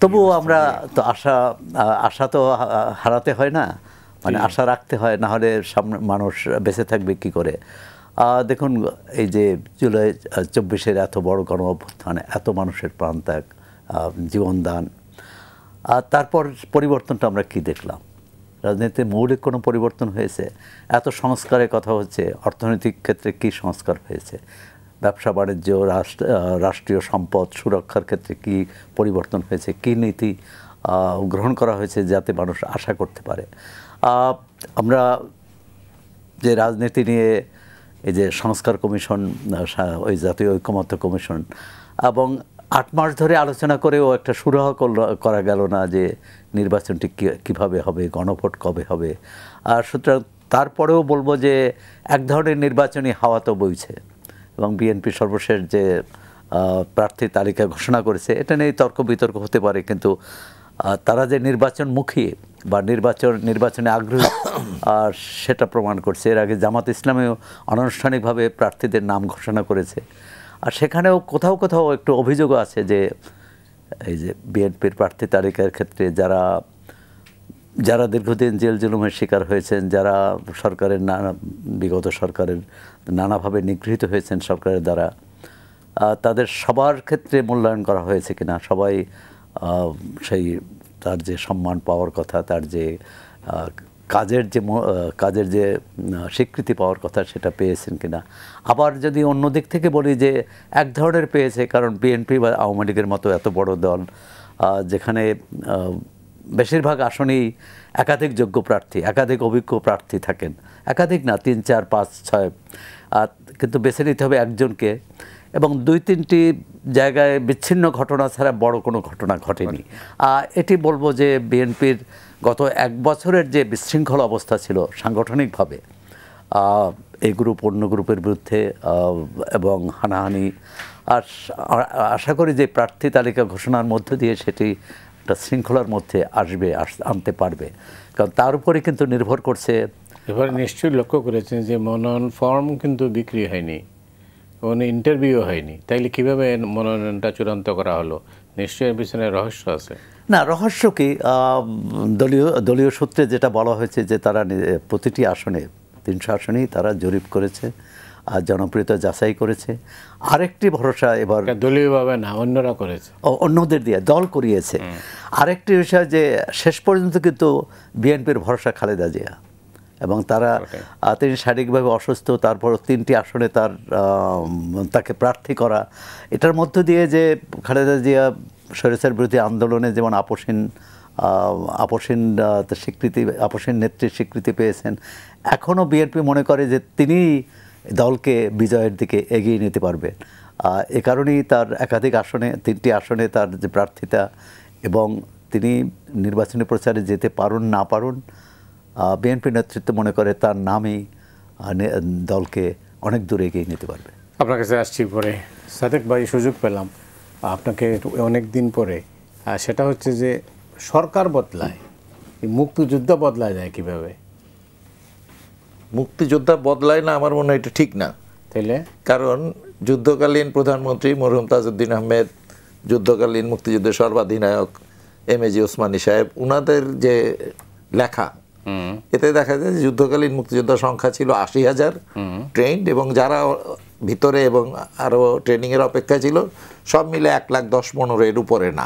তবুও আমরা তো আশা তো হারাতে হয় না, মানে আশা রাখতে হয়, না হলে সামনে মানুষ বেঁচে থাকবে কি করে? দেখুন, এই যে জুলাই 24-এর এত বড় গণ অভ্যুত্থানে এত মানুষের প্রাণত্যাগ, জীবনদান, আর তারপর পরিবর্তনটা আমরা কি দেখলাম? রাজনীতিতে মৌলিক কোনো পরিবর্তন হয়েছে? এত সংস্কারের কথা হচ্ছে, অর্থনৈতিক ক্ষেত্রে কি সংস্কার হয়েছে? ব্যবসা বাণিজ্য, রাষ্ট্রীয় সম্পদ সুরক্ষার ক্ষেত্রে কি পরিবর্তন হয়েছে? কি নীতি গ্রহণ করা হয়েছে যাতে মানুষ আশা করতে পারে? আমরা যে রাজনীতি নিয়ে এই যে সংস্কার কমিশন, ওই জাতীয় ঐকমত্য কমিশন, এবং 8 মাস ধরে আলোচনা করেও একটা সুরাহা করা গেল না যে নির্বাচনটি কীভাবে হবে, গণভোট কবে হবে। আর সুতরাং তারপরেও বলবো যে এক ধরনের নির্বাচনী হাওয়া তো বইছে, এবং বিএনপি সর্বশেষ যে প্রার্থী তালিকা ঘোষণা করেছে এটা নিয়ে তর্ক বিতর্ক হতে পারে, কিন্তু তারা যে নির্বাচনমুখী বা নির্বাচনে আগ্রহী আর সেটা প্রমাণ করছে। এর আগে জামাত ইসলামেও অনানুষ্ঠানিকভাবে প্রার্থীদের নাম ঘোষণা করেছে, আর সেখানেও কোথাও কোথাও একটু অভিযোগও আছে যে এই যে বিএনপির প্রার্থী তালিকার ক্ষেত্রে যারা দীর্ঘদিন জেল জুলুমের শিকার হয়েছেন, যারা বিগত সরকারের নানাভাবে নিগৃহীত হয়েছেন সরকারের দ্বারা, তাদের সবার ক্ষেত্রে মূল্যায়ন করা হয়েছে কিনা, সবাই সেই তার যে সম্মান পাওয়ার কথা, তার যে কাজের যে স্বীকৃতি পাওয়ার কথা সেটা পেয়েছেন কিনা। আবার যদি অন্য দিক থেকে বলি যে এক ধরনের পেয়েছে, কারণ বিএনপি বা আওয়ামী লীগের মতো এত বড় দল যেখানে বেশিরভাগ আসনেই একাধিক যোগ্য প্রার্থী, একাধিক অভিজ্ঞ প্রার্থী থাকেন, একাধিক না 3, 4, 5, 6, কিন্তু বেছে নিতে হবে একজনকে, এবং 2-3টি জায়গায় বিচ্ছিন্ন ঘটনা ছাড়া বড় কোনো ঘটনা ঘটেনি। এটি বলবো যে বিএনপির গত 1 বছরের যে বিশৃঙ্খল অবস্থা ছিল সাংগঠনিকভাবে, এই গ্রুপ অন্য গ্রুপের বিরুদ্ধে এবং হানাহানি, আর আশা করি যে প্রার্থী তালিকা ঘোষণার মধ্য দিয়ে সেটি একটা শৃঙ্খলার মধ্যে আনতে পারবে, কারণ তার উপরে কিন্তু নির্ভর করছে। এবার নিশ্চয়ই লক্ষ্য করেছেন যে মনোনয়ন ফর্ম কিন্তু বিক্রি হয়নি, কোনো ইন্টারভিউ হয়নি, তাইলে কীভাবে মনোনয়নটা চূড়ান্ত করা হলো? নিশ্চয়ই এর পিছনে রহস্য আছে। না, রহস্য কি, দলীয় সূত্রে যেটা বলা হয়েছে যে তারা প্রতিটি আসনে 300 আসনেই তারা জরিপ করেছে আর জনপ্রিয়তা যাচাই করেছে। আরেকটি ভরসা এবার দলীয়ভাবে না, অন্যরা করেছে, অন্যদের দিয়ে দল করিয়েছে। আরেকটি বিষয় যে শেষ পর্যন্ত কিন্তু বিএনপির ভরসা খালেদা জিয়া, এবং তিনি শারীরিকভাবে অসুস্থ, তারপর 3টি আসনে তাকে প্রার্থী করা, এটার মধ্য দিয়ে যে খালেদা জিয়া স্বৈরাচার বিরোধী আন্দোলনে যেমন আপসীন নেত্রীর স্বীকৃতি পেয়েছেন, এখনও বিএনপি মনে করে যে তিনি দলকে বিজয়ের দিকে এগিয়ে নিতে পারবেন। এ কারণেই তার একাধিক আসনে, 3টি আসনে তার যে প্রার্থিতা, এবং তিনি নির্বাচনী প্রচারে যেতে পারুন না পারুন, বিএনপি নেতৃত্ব মনে করে তার নামই দলকে অনেক দূরে এগিয়ে নিতে পারবে। আপনার কাছে আসছি পরে। সাদেক ভাই, সুযোগ পেলাম আপনাকে অনেক দিন পরে, সেটা হচ্ছে যে সরকার বদলায়, মুক্তিযোদ্ধা বদলা যায় কিভাবে? মুক্তিযোদ্ধা বদলায় না, আমার মনে হয় এটা ঠিক না। তাইলে? কারণ যুদ্ধকালীন প্রধানমন্ত্রী মরহুম তাজউদ্দিন আহমেদ, যুদ্ধকালীন মুক্তিযুদ্ধের সর্বাধিনায়ক এমএজি ওসমানী সাহেব, উনাদের যে লেখা, এতে দেখা যায় যে যুদ্ধকালীন মুক্তিযোদ্ধার সংখ্যা ছিল 80,000 ট্রেন্ড, এবং যারা ভিতরে এবং আরও ট্রেনিংয়ের অপেক্ষা ছিল সব মিলে 1,10,15 এর উপরে না।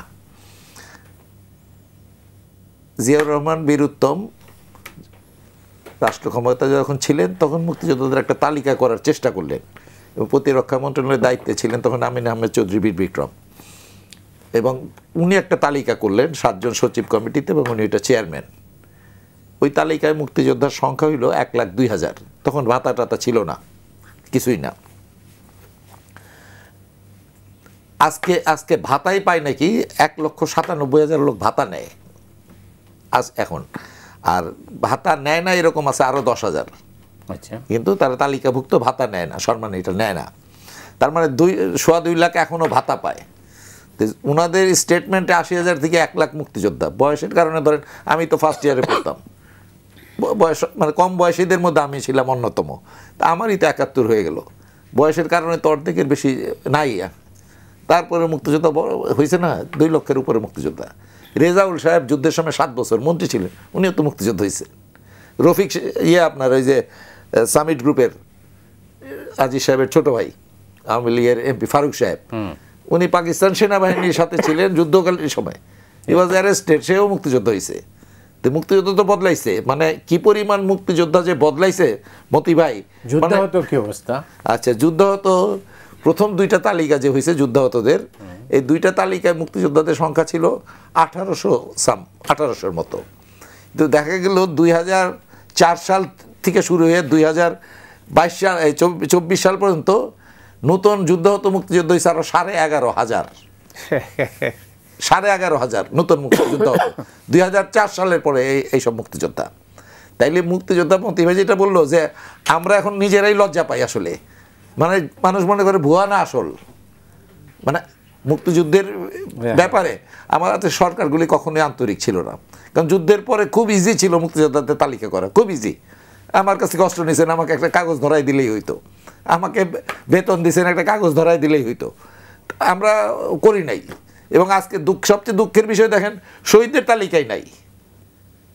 জিয়াউর রহমান বীর উত্তম রাষ্ট্র ক্ষমতা যখন ছিলেন তখন মুক্তিযোদ্ধাদের একটা তালিকা করার চেষ্টা করলেন, এবং প্রতিরক্ষা মন্ত্রণালয়ের দায়িত্বে ছিলেন তখন আমিন আহমেদ চৌধুরী বীর বিক্রম, এবং উনি একটা তালিকা করলেন 7 জন সচিব কমিটিতে, এবং উনি এটা চেয়ারম্যান। ওই তালিকায় মুক্তিযোদ্ধার সংখ্যা হইল 1,02,000। তখন ভাতা টাতা ছিল না, কিছুই না। আজকে ভাতাই পায় নাকি 1,97,000 লোক ভাতা নেয় এখন, আর ভাতা নেয় না এরকম আছে আরও 10,000। আচ্ছা, কিন্তু তারা তালিকাভুক্ত ভাতা নেয় না, সম্মান এটা নেয় না। তার মানে 2.25 লাখ এখনও ভাতা পায়। ওনাদের স্টেটমেন্টে 80,000 থেকে 1 লাখ মুক্তিযোদ্ধা। বয়সের কারণে ধরেন আমি তো ফার্স্ট ইয়ারে পড়তাম, বয়স মানে কম বয়সীদের মধ্যে আমি ছিলাম অন্যতম, তা আমারই তো 71 হয়ে গেল। বয়সের কারণে তো অর্ধেকের বেশি নাই। তারপরে মুক্তিযোদ্ধা হয়েছে না 2 লক্ষের উপরে মুক্তিযোদ্ধা। রেজাউল সাহেব যুদ্ধের সময় 7 বছর মন্ত্রী ছিলেন, উনিও তো মুক্তিযোদ্ধা হয়েছে। রফিক আপনার ওই যে সামিট গ্রুপের আজিজ সাহেবের ছোট ভাই, আওয়ামী লীগের এমপি ফারুক সাহেব, উনি পাকিস্তান সেনাবাহিনীর সাথে ছিলেন যুদ্ধকালীন সময়, হি ওয়াজ অ্যারেস্টেড, সেও মুক্তিযোদ্ধা হয়েছে। তো মুক্তিযোদ্ধা তো বদলাইছে, মানে কি পরিমাণ মুক্তিযোদ্ধা যে বদলাইছে মতি ভাই। যুদ্ধাহত কি অবস্থা? আচ্ছা, যুদ্ধাহত প্রথম 2টা তালিকা যে হয়েছে যুদ্ধাহতদের, এই 2টা তালিকায় মুক্তিযোদ্ধাদের সংখ্যা ছিল 1800 মতো। তো দেখা গেল 2004 সাল থেকে শুরু হয়ে 2022 সাল 24 সাল পর্যন্ত নতুন যুদ্ধাহত মুক্তিযোদ্ধা হয়েছে আরো 11,500। 11,500 নতুন মুক্তিযোদ্ধা 2004 সালের পরে এইসব মুক্তিযোদ্ধা। তাইলে মুক্তিযোদ্ধা মতি ভাই যেটা বললো যে আমরা এখন নিজেরাই লজ্জা পাই আসলে, মানে মানুষ মনে করে ভুয়া না আসল। মানে মুক্তিযুদ্ধের ব্যাপারে আমাদের সরকারগুলি কখনোই আন্তরিক ছিল না, কারণ যুদ্ধের পরে খুব ইজি ছিল মুক্তিযোদ্ধাদের তালিকা করা, খুব ইজি। আমার কাছে কষ্ট নিয়েছেন, আমাকে একটা কাগজ ধরাই দিলেই হইতো, আমাকে বেতন দিয়েছেন একটা কাগজ ধরাই দিলেই হইতো, আমরা করি নাই। এবং আজকে সবচেয়ে দুঃখের বিষয় দেখেন, শহীদদের তালিকায় নাই।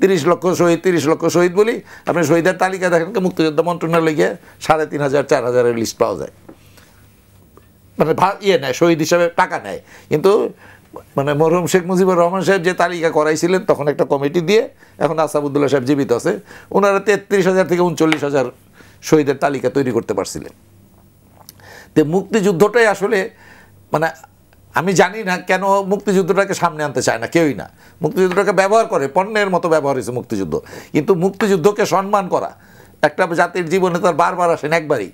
30 লক্ষ শহীদ, 30 লক্ষ শহীদ বলি, আপনি শহীদের তালিকা দেখেন মুক্তিযোদ্ধা মন্ত্রণালয়ে গিয়ে 3,500 4,000 লিস্ট পাওয়া যায়, মানে নেয় শহীদ হিসাবে টাকা নেয়, কিন্তু মানে মরহুম শেখ মুজিবুর রহমান সাহেব যে তালিকা করাইছিলেন তখন একটা কমিটি দিয়ে, এখন আসাদুল্লাহ সাহেব জীবিত আছে, ওনারা 33,000 থেকে 39,000 শহীদের তালিকা তৈরি করতে পারছিলেন। তো মুক্তিযুদ্ধটাই আসলে মানে আমি জানি না কেন মুক্তিযুদ্ধটাকে সামনে আনতে চায় না কেউই না, মুক্তিযুদ্ধটাকে ব্যবহার করে, পণ্যের মতো ব্যবহার হয়েছে মুক্তিযুদ্ধ। কিন্তু মুক্তিযুদ্ধকে সম্মান করা একটা জাতির জীবনে তার বারবার আসেন একবারই,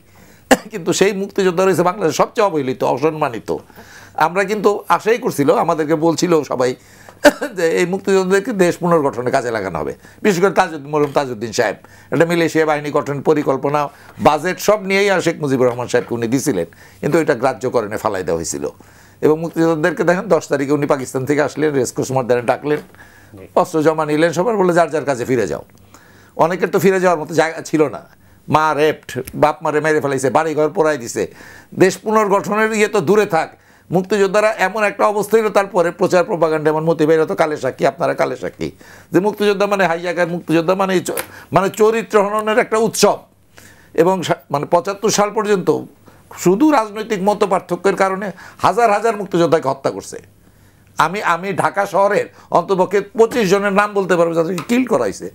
কিন্তু সেই মুক্তিযুদ্ধ রয়েছে বাংলাদেশের সবচেয়ে অবহেলিত, অসম্মানিত। আমরা কিন্তু আশাই করছিল, আমাদেরকে বলছিল সবাই যে এই মুক্তিযোদ্ধাদেরকে দেশ পুনর্গঠনে কাজে লাগানো হবে, বিশেষ করে মরহুম তাজউদ্দিন সাহেব একটা মিলিশিয়া বাহিনী গঠনের পরিকল্পনা, বাজেট সব নিয়েই আর শেখ মুজিবুর রহমান সাহেবকে উনি দিছিলেন, কিন্তু এটা গ্রাহ্য করেনে ফালাই দেওয়া হয়েছিল। এবং মুক্তিযোদ্ধাদেরকে দেখেন 10 তারিখে উনি পাকিস্তান থেকে আসলেন, রেসকোর্স ময়দানে ডাকলেন, অস্ত্র জমা নিলেন, সবার বলে যার যার কাছে ফিরে যাও। অনেকের তো ফিরে যাওয়ার মতো জায়গা ছিল না, মা রেপ্ট, বাপ মারে মেরে ফেলাইছে, বাড়িঘর পোড়াই দিছে, দেশ পুনর্গঠনের ইয়ে তো দূরে থাক, মুক্তিযোদ্ধারা এমন একটা অবস্থা হলো তারপরে প্রচার প্রপাগান্ডা এমন মতি বের হতো, কালে সাক্ষী, আপনারা কালে সাক্ষী, যে মুক্তিযোদ্ধা মানে হাইজাকার, মুক্তিযোদ্ধা মানে মানে চরিত্র হননের একটা উৎসব। এবং মানে 75 সাল পর্যন্ত শুধু রাজনৈতিক মত পার্থক্যের কারণে হাজার হাজার মুক্তিযোদ্ধাকে হত্যা করছে। আমি ঢাকা শহরের অন্তপক্ষে 25 জনের নাম বলতে পারবো যাদেরকে কিল করাইছে,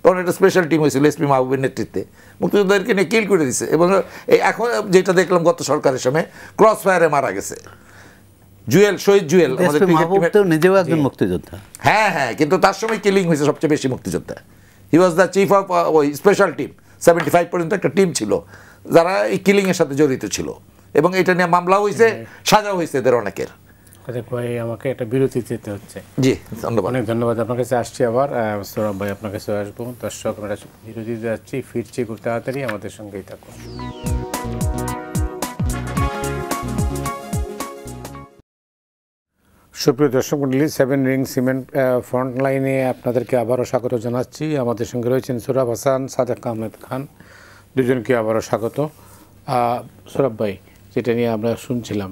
তখন একটা স্পেশাল টিম হয়েছিল এসপি মাহবুবের নেতৃত্বে, মুক্তিযোদ্ধাদেরকে নিয়ে কিল করে দিছে। এবং এই এখন যেটা দেখলাম গত সরকারের সময় ক্রস ফায়ারে মারা গেছে জুয়েল, শহীদ জুয়েল, আমাদের নিজেও একজন মুক্তিযোদ্ধা। হ্যাঁ হ্যাঁ, কিন্তু তার সময় কিলিং হয়েছে সবচেয়ে বেশি মুক্তিযোদ্ধা। হি ওয়াজ দ্য চিফ অফ ওই স্পেশাল টিম, 75 পর্যন্ত একটা টিম ছিল যারা এই কিলিংয়ের সাথে জড়িত ছিল, এবং এটা নিয়ে মামলা হয়েছে, সাজাও হয়েছে এদের অনেকের। ভাই আমাকে একটা বিরতি যেতে হচ্ছে। জি ধন্যবাদ, অনেক ধন্যবাদ। আপনার কাছে আসছি আবার, সৌরভ ভাই আপনার কাছে আসবো। দর্শক আমরা বিরতি যাচ্ছি, ফিরছি খুব তাড়াতাড়ি, আমাদের সঙ্গেই থাকুন। সুপ্রিয় দর্শক মণ্ডলী, 7 রিং সিমেন্ট ফ্রন্ট লাইনে আপনাদেরকে আবারও স্বাগত জানাচ্ছি। আমাদের সঙ্গে রয়েছেন সোহরাব হাসান, সাদেক আহমেদ খান, দুজনকে আবারও স্বাগত। সোহরাব ভাই, যেটা নিয়ে আমরা শুনছিলাম,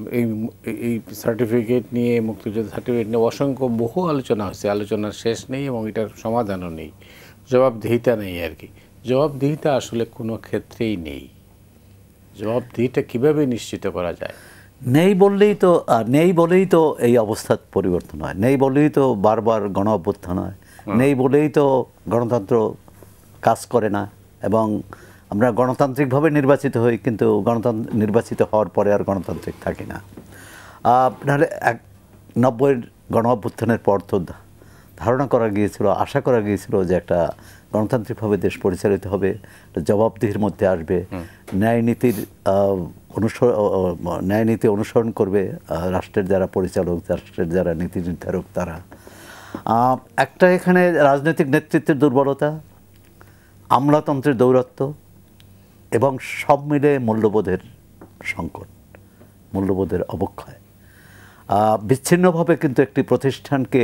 এই সার্টিফিকেট নিয়ে, মুক্তিযুদ্ধ সার্টিফিকেট নিয়ে অসংখ্য বহু আলোচনা হয়েছে, আলোচনার শেষ নেই এবং এটার সমাধানও নেই, জবাবদিহিতা নেই আর কি। জবাবদিহিতা আসলে কোনো ক্ষেত্রেই নেই। জবাবদিহিতা কীভাবে নিশ্চিত করা যায়? নেই বলেই তো এই অবস্থার পরিবর্তন হয়, নেই বলেই তো বারবার গণ অভ্যুত্থান হয়, নেই বলেই তো গণতন্ত্র কাজ করে না, এবং আমরা গণতান্ত্রিকভাবে নির্বাচিত হই, কিন্তু নির্বাচিত হওয়ার পরে আর গণতান্ত্রিক থাকি না। নাহলে 90-এর গণ অভ্যুত্থানের পর তো ধারণা করা গিয়েছিল, আশা করা গিয়েছিল যে একটা গণতান্ত্রিকভাবে দেশ পরিচালিত হবে, জবাবদিহির মধ্যে আসবে, ন্যায় নীতি অনুসরণ করবে রাষ্ট্রের যারা পরিচালক, রাষ্ট্রের যারা নীতি নির্ধারক তারা। একটা এখানে রাজনৈতিক নেতৃত্বের দুর্বলতা, আমলাতন্ত্রের দৌরাত্ম্য, এবং সব মিলে মূল্যবোধের সংকট, মূল্যবোধের অবক্ষয়। বিচ্ছিন্নভাবে কিন্তু একটি প্রতিষ্ঠানকে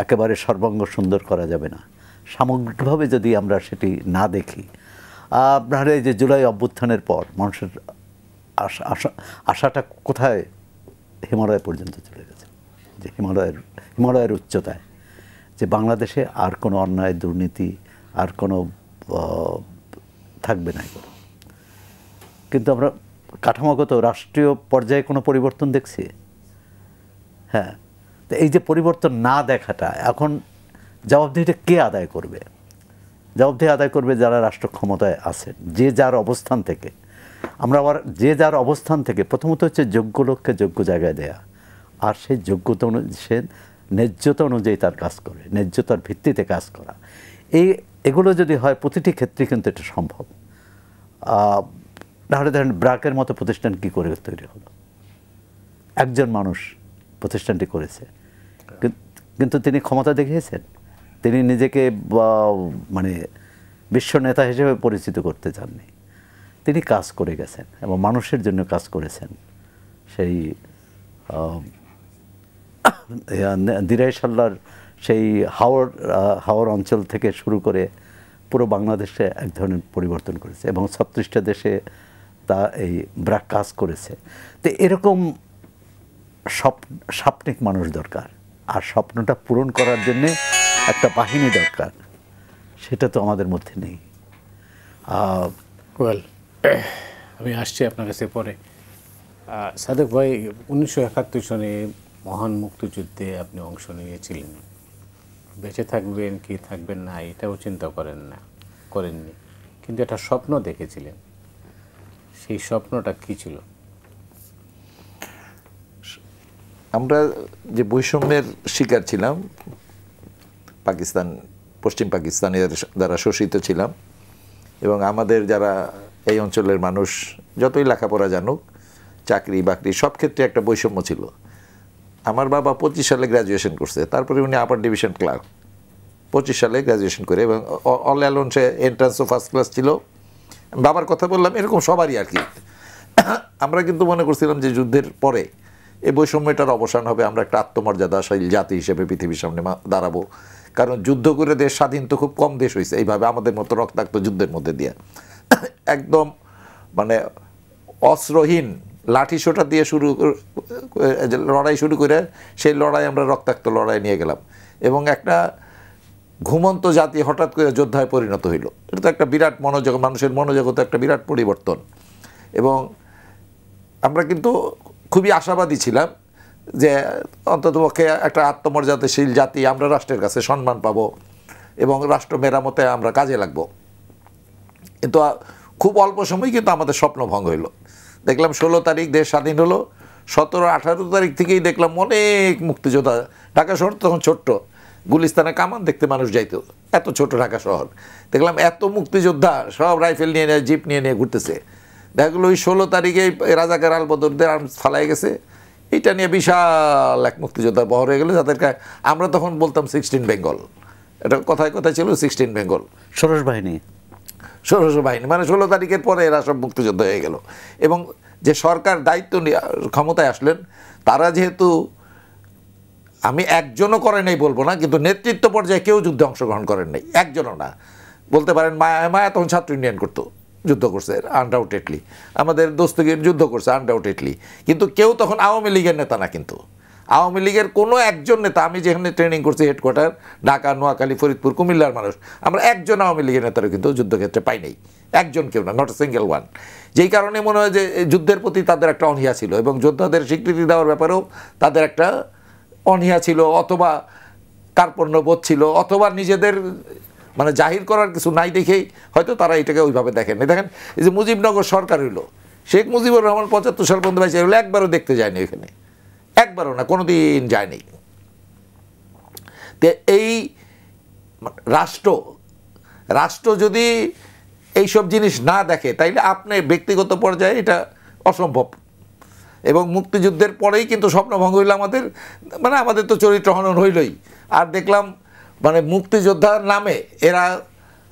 একেবারে সর্বাঙ্গ সুন্দর করা যাবে না। সামগ্রিকভাবে যদি আমরা সেটি না দেখি, আপনারা এই যে জুলাই অভ্যুত্থানের পর মানুষের আশাটা কোথায়, হিমালয় পর্যন্ত চলে গেছে, যে হিমালয়ের উচ্চতায়, যে বাংলাদেশে আর কোনো অন্যায়, দুর্নীতি আর কোনো থাকবে না। কিন্তু আমরা কাঠামোগত রাষ্ট্রীয় পর্যায়ে কোনো পরিবর্তন দেখছি? হ্যাঁ, তো এই যে পরিবর্তন না দেখাটা, এখন জবাবদিহিটা কে আদায় করবে? জবাবদিহি আদায় করবে যারা রাষ্ট্র ক্ষমতায় আছেন, যে যার অবস্থান থেকে। আমরা আবার যে যার অবস্থান থেকে প্রথমত হচ্ছে যোগ্য লোককে যোগ্য জায়গায় দেয়া, আর সেই যোগ্যতা সে ন্যায্যতা অনুযায়ী তার কাজ করে, ন্যায্যতার ভিত্তিতে কাজ করা। এগুলো যদি হয় প্রতিটি ক্ষেত্রে কিন্তু এটা সম্ভব। তাহলে ধরেন ব্র্যাকের মতো প্রতিষ্ঠান কী করে তৈরি হলো? একজন মানুষ প্রতিষ্ঠানটি করেছে, কিন্তু তিনি ক্ষমতা দেখিয়েছেন, তিনি নিজেকে মানে বিশ্ব নেতা হিসেবে পরিচিত করতে চাননি, তিনি কাজ করে গেছেন এবং মানুষের জন্য কাজ করেছেন। সেই দিরাইশাল্লার সেই হাওর অঞ্চল থেকে শুরু করে পুরো বাংলাদেশে এক ধরনের পরিবর্তন করেছে, এবং 36টা দেশে তা এই ব্র্যাক কাজ করেছে। তো এরকম স্বপ্নিক মানুষ দরকার, আর স্বপ্নটা পূরণ করার জন্যে একটা বাহিনী দরকার, সেটা তো আমাদের মধ্যে নেই। আমি আসছি আপনার কাছে পরে। সাদেক ভাই, 1971 সনে মহান মুক্তিযুদ্ধে আপনি অংশ নিয়েছিলেন, বেঁচে থাকবেন কি থাকবেন না এটাও চিন্তা করেননি, কিন্তু একটা স্বপ্ন দেখেছিলেন। সেই স্বপ্নটা কি ছিল? আমরা যে বৈষম্যের শিকার ছিলাম, পাকিস্তান, পশ্চিম পাকিস্তানের দ্বারা শোষিত ছিলাম, এবং আমাদের যারা এই অঞ্চলের মানুষ যতই লেখাপড়া জানুক, চাকরি বাকরি সব ক্ষেত্রে একটা বৈষম্য ছিল। আমার বাবা 25 সালে গ্র্যাজুয়েশন করছে, তারপরে উনি আপার ডিভিশন ক্লার্ক, 25 সালে গ্র্যাজুয়েশন করে, এবং অল অ্যালোন সে এন্ট্রান্সও ফার্স্ট ক্লাস ছিল। বাবার কথা বললাম, এরকম সবারই আর কি। আমরা কিন্তু মনে করছিলাম যে যুদ্ধের পরে এই বৈষম্যটার অবসান হবে, আমরা একটা আত্মমর্যাদাশীল জাতি হিসেবে পৃথিবীর সামনে দাঁড়াবো। কারণ যুদ্ধ করে দেশ স্বাধীন তো খুব কম দেশ হয়েছে এইভাবে আমাদের মতো রক্তাক্ত যুদ্ধের মধ্যে দিয়ে, একদম মানে অস্ত্রহীন লাঠি সোটা দিয়ে লড়াই শুরু করে সেই লড়াই আমরা রক্তাক্ত লড়াই নিয়ে গেলাম, এবং একটা ঘুমন্ত জাতি হঠাৎ করে যোদ্ধায় পরিণত হইল। এটা তো একটা বিরাট মানুষের মনোজগতে একটা বিরাট পরিবর্তন। এবং আমরা কিন্তু খুবই আশাবাদী ছিলাম যে অন্ততপক্ষে একটা আত্মমর্যাদাশীল জাতি, আমরা রাষ্ট্রের কাছে সম্মান পাবো এবং রাষ্ট্র মেরামতে আমরা কাজে লাগবো। কিন্তু খুব অল্প সময় কিন্তু আমাদের স্বপ্ন ভঙ্গ হইল। দেখলাম 16 তারিখ দেশ স্বাধীন হলো, 17-18 তারিখ থেকেই দেখলাম অনেক মুক্তিযোদ্ধা। ঢাকা শহর তখন ছোট্ট, গুলিস্তানে কামান দেখতে মানুষ যাইতো, এত ছোট ঢাকা শহর। দেখলাম এত মুক্তিযোদ্ধা সব রাইফেল নিয়ে জিপ নিয়ে ঘুরতেছে। দেখা গেলো ওই 16 তারিখে রাজাকার আলবদরদের আর্মস ফালাই গেছে, এইটা নিয়ে বিশাল এক মুক্তিযোদ্ধার বহর হয়ে গেলো, যাদেরকে আমরা তখন বলতাম 16 বেঙ্গল। এটা কথায় কথায় ছিল 16 বেঙ্গল, ষোড়শ বাহিনী, মানে 16 তারিখের পরে এরা সব মুক্তিযোদ্ধা হয়ে গেল। এবং যে সরকার দায়িত্ব ক্ষমতায় আসলেন, তারা যেহেতু, আমি একজনও করে নাই বলবো না, কিন্তু নেতৃত্ব পর্যায়ে কেউ যুদ্ধে অংশগ্রহণ করেন নাই, একজনও না। বলতে পারেন মায়া তখন ছাত্র ইউনিয়ন করতো, যুদ্ধ করছে আনডাউটেডলি, আমাদের দোস্তগির যুদ্ধ করছে আনডাউটেডলি, কিন্তু কেউ তখন আওয়ামী লীগের নেতা না। কিন্তু আওয়ামী লীগের কোনো একজন নেতা, আমি যেখানে ট্রেনিং করছি হেডকোয়ার্টার ঢাকা, নোয়াখালী, ফরিদপুর, কুমিল্লার মানুষ, আমরা একজন আওয়ামী লীগের নেতারও কিন্তু যুদ্ধক্ষেত্রে পাই নাই, একজন কেউ না, নট এ সিঙ্গেল ওয়ান। যেই কারণে মনে হয় যে যুদ্ধের প্রতি তাদের একটা অনীহা ছিল, এবং যোদ্ধাদের স্বীকৃতি দেওয়ার ব্যাপারেও তাদের একটা অনীহা ছিল, অথবা কার্পণ্যবোধ ছিল, অথবা নিজেদের মানে জাহির করার কিছু নাই দেখেই হয়তো তারা এটাকে ওইভাবে দেখেন। দেখেন এই যে মুজিবনগর সরকার হইলো, শেখ মুজিবুর রহমান 75 সাল পর্যন্ত বাইচে হইলো, একবারও দেখতে যায়নি ওইখানে, একবারও না, কোনো দিন যায়নি। তো এই রাষ্ট্র যদি এইসব জিনিস না দেখে, তাইলে আপনি ব্যক্তিগত পর্যায়ে এটা অসম্ভব। এবং মুক্তিযুদ্ধের পরেই কিন্তু স্বপ্নভঙ্গ হইল আমাদের, মানে আমাদের তো চরিত্র হনন হইলই। আর দেখলাম মানে মুক্তিযোদ্ধার নামে এরা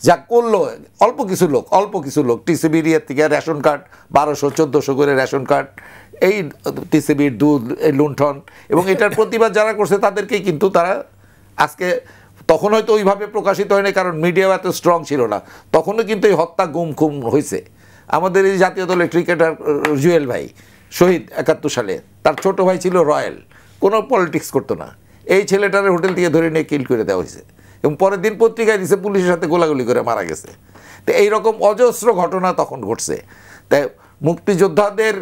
যা করলো, অল্প কিছু লোক টিসিবির ইয়ে থেকে রেশন কার্ড 1200-1400 করে রেশন কার্ড, এই টিসিবির দুধ, এই লুণ্ঠন, এবং এটার প্রতিবাদ যারা করছে তাদেরকেই কিন্তু তারা আজকে, তখন হয়তো ওইভাবে প্রকাশিত হয়নি কারণ মিডিয়াও এত স্ট্রং ছিল না, তখনও কিন্তু এই হত্যা গুম খুম হয়েছে। আমাদের এই জাতীয় দলের ক্রিকেটার জুয়েল ভাই শহীদ 71 সালে, তার ছোট ভাই ছিল রয়্যাল, কোনো পলিটিক্স করতো না, এই ছেলেটারে হোটেল থেকে ধরে নিয়ে কিল করে দেওয়া হয়েছে, এবং পরের দিন পত্রিকায় দিছে পুলিশের সাথে গোলাগুলি করে মারা গেছে। তো এইরকম অজস্র ঘটনা তখন ঘটছে। তাই মুক্তিযোদ্ধাদের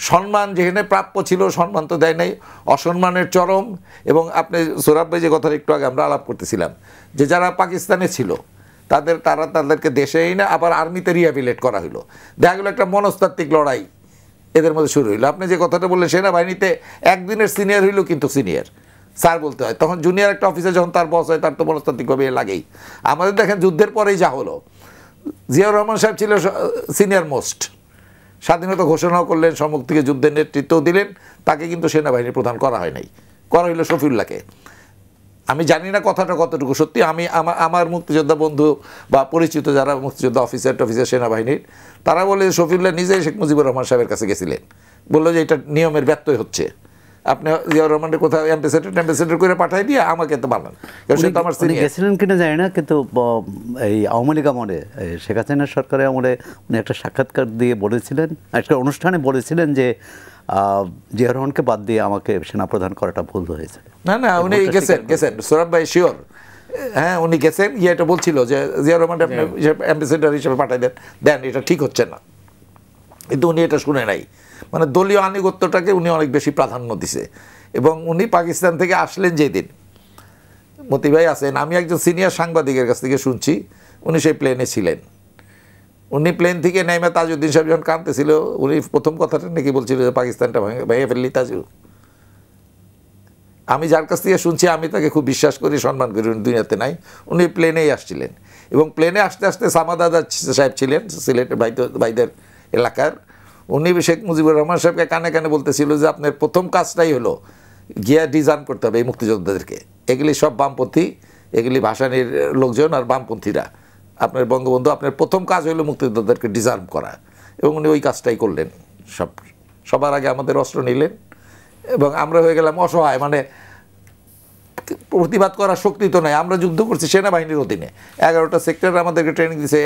সম্মান যেখানে প্রাপ্য ছিল, সম্মান তো দেয় নাই, অসম্মানের চরম। এবং আপনি সোহরাব ভাই যে কথাটা একটু আগে আমরা আলাপ করতেছিলাম, যে যারা পাকিস্তানে ছিল তাদেরকে দেশেই না, আবার আর্মিতে রিহ্যাবিলিটেট করা হলো। দেখা গেলো একটা মনস্তাত্ত্বিক লড়াই এদের মধ্যে শুরু হইলো। আপনি যে কথাটা বললেন, সেনাবাহিনীতে একদিনের সিনিয়র হইলো কিন্তু সিনিয়র স্যার বলতে হয়, তখন জুনিয়র একটা অফিসার যখন তার বস হয় তার তো মনস্তাত্ত্বিকভাবে লাগেই। আমাদের দেখেন যুদ্ধের পরেই যা হলো, জিয়াউর রহমান সাহেব ছিল সিনিয়র মোস্ট, স্বাধীনতা ঘোষণাও করলেন, সম্মুখ থেকে যুদ্ধের নেতৃত্বও দিলেন, তাকে কিন্তু সেনাবাহিনীর প্রধান করা হয় নাই, করা হইল শফিউল্লাহকে। আমি জানি না কথাটা কতটুকু সত্যি, আমি আমার মুক্তিযোদ্ধা বন্ধু বা পরিচিত যারা মুক্তিযোদ্ধা অফিসার সেনাবাহিনীর, তারা বলে শফিউল্লাহ নিজেই শেখ মুজিবুর রহমান সাহেবের কাছে গেছিলেন, বললো যে এটা নিয়মের ব্যত্যয় হচ্ছে, আপনি জিয়াউর রহমানের কোথাও অ্যাম্বাসেডর করে পাঠাই দিয়ে আমাকে তো বানান, সে তো আমার সিনিয়র। গেছিলেন কিনা জানি না, কিন্তু এই আওয়ামী লীগ আমলে, শেখ হাসিনার সরকারের আমলে উনি একটা সাক্ষাৎকার দিয়ে বলেছিলেন, একটা অনুষ্ঠানে বলেছিলেন যে জিয়াউর রহমানকে বাদ দিয়ে আমাকে সেনাপ্রধান করাটা ভুল হয়েছে। না উনি গেছেন সোহরাব ভাই শিওর, হ্যাঁ উনি গেছেন, এটা বলছিল যে জিয়াউর রহমান আপনি অ্যাম্বাসেডর হিসেবে পাঠাই দেন, এটা ঠিক হচ্ছে না, কিন্তু উনি এটা শুনে নাই। মানে দলীয় আনুগত্যটাকে উনি অনেক বেশি প্রাধান্য দিছে, এবং উনি পাকিস্তান থেকে আসলেন যেদিন, মতি ভাই আছেন, আমি একজন সিনিয়র সাংবাদিকের কাছ থেকে শুনছি উনি সেই প্লেনে ছিলেন। উনি প্লেন থেকে নেমে তাজউদ্দিন সাহেব যখন কাঁদতেছিল, উনি প্রথম কথাটা নাকি বলছিল যে পাকিস্তানটা ভেঙে ফেললি তাজু। আমি যার কাছ থেকে শুনছি, আমি তাকে খুব বিশ্বাস করি, সম্মান করি, উনি দুনিয়াতে নাই। উনি প্লেনেই আসছিলেন এবং প্লেনে আসতে আসতে সামাদাদা সাহেব ছিলেন সিলেটের ভাইদের এলাকার, উনি শেখ মুজিবুর রহমান সাহেবকে কানে কানে বলতেছিল যে আপনার প্রথম কাজটাই হলো গিয়া ডিজার্ম করতে হবে এই মুক্তিযোদ্ধাদেরকে, এগুলি সব বামপন্থী, এগুলি ভাসানির লোকজন আর বামপন্থীরা, আপনার বঙ্গবন্ধু আপনার প্রথম কাজ হলো মুক্তিযোদ্ধাদেরকে ডিজার্ম করা, এবং উনি ওই কাজটাই করলেন। সবার আগে আমাদের অস্ত্র নিলেন এবং আমরা হয়ে গেলাম অসহায়, মানে প্রতিবাদ করার শক্তি তো নাই। আমরা যুদ্ধ করছি সেনাবাহিনীর অধীনে, 11টা সেক্টর আমাদেরকে ট্রেনিং দিয়েছে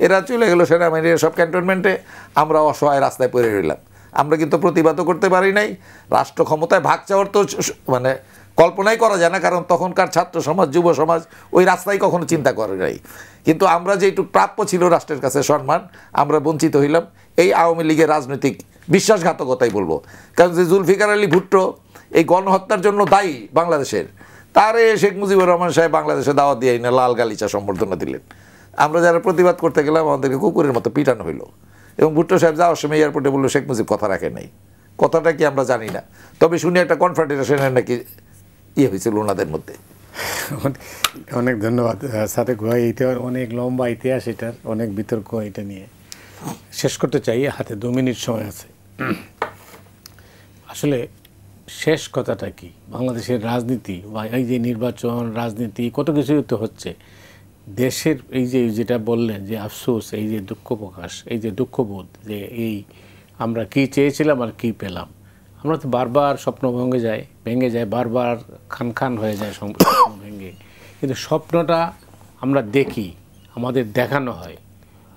এরা চলে গেলো সেনাবাহিনীর সব ক্যান্টনমেন্টে, আমরা অসহায় রাস্তায় পড়ে রইলাম। আমরা কিন্তু প্রতিবাদও করতে পারি নাই। রাষ্ট্র ক্ষমতায় ভাগ চাওয়ার তো মানে কল্পনাই করা যায় না, কারণ তখনকার ছাত্র সমাজ, যুব সমাজ ওই রাস্তায় কখনো চিন্তা করে নাই। কিন্তু আমরা যেটুকু প্রাপ্য ছিল রাষ্ট্রের কাছে সম্মান, আমরা বঞ্চিত হইলাম এই আওয়ামী লীগের রাজনৈতিক বিশ্বাসঘাতকতাই বলবো। কারণ যে জুলফিকার আলী ভুট্টো এই গণহত্যার জন্য দায়ী বাংলাদেশের, তারে শেখ মুজিবুর রহমান সাহেব বাংলাদেশে দাওয়াত দিয়ে না লাল গালিচা সম্বর্ধনা দিলেন। আমরা যারা প্রতিবাদ করতে গেলাম আমাদেরকে কুকুরের মতো পিটানো হইলো। এবং ভুট্টো সাহেব যাওয়ার সময় এয়ারপোর্টে বললো শেখ মুজিব কথা রাখে নাই। কথাটা কি আমরা জানি না, তবে শুনি একটা কনফেডারেশনের নাকি হয়েছিল ওনাদের মধ্যে। অনেক ধন্যবাদ সাদেক ভাই, এটা অনেক লম্বা ইতিহাস, এটার অনেক বিতর্ক এটা নিয়ে। শেষ করতে চাই, হাতে 2 মিনিট সময় আছে। আসলে শেষ কথাটা কি, বাংলাদেশের রাজনীতি বা এই যে নির্বাচন, রাজনীতি, কত কিছুই তো হচ্ছে দেশের, এই যে যেটা বললেন যে আফসোস, এই যে দুঃখ প্রকাশ, এই যে দুঃখবোধ, যে এই আমরা কি চেয়েছিলাম আর কি পেলাম, আমরা তো বারবার স্বপ্ন ভেঙে যায়, বারবার খান হয়ে যায় স্বপ্ন ভেঙে। কিন্তু স্বপ্নটা আমরা দেখি, আমাদের দেখানো হয়,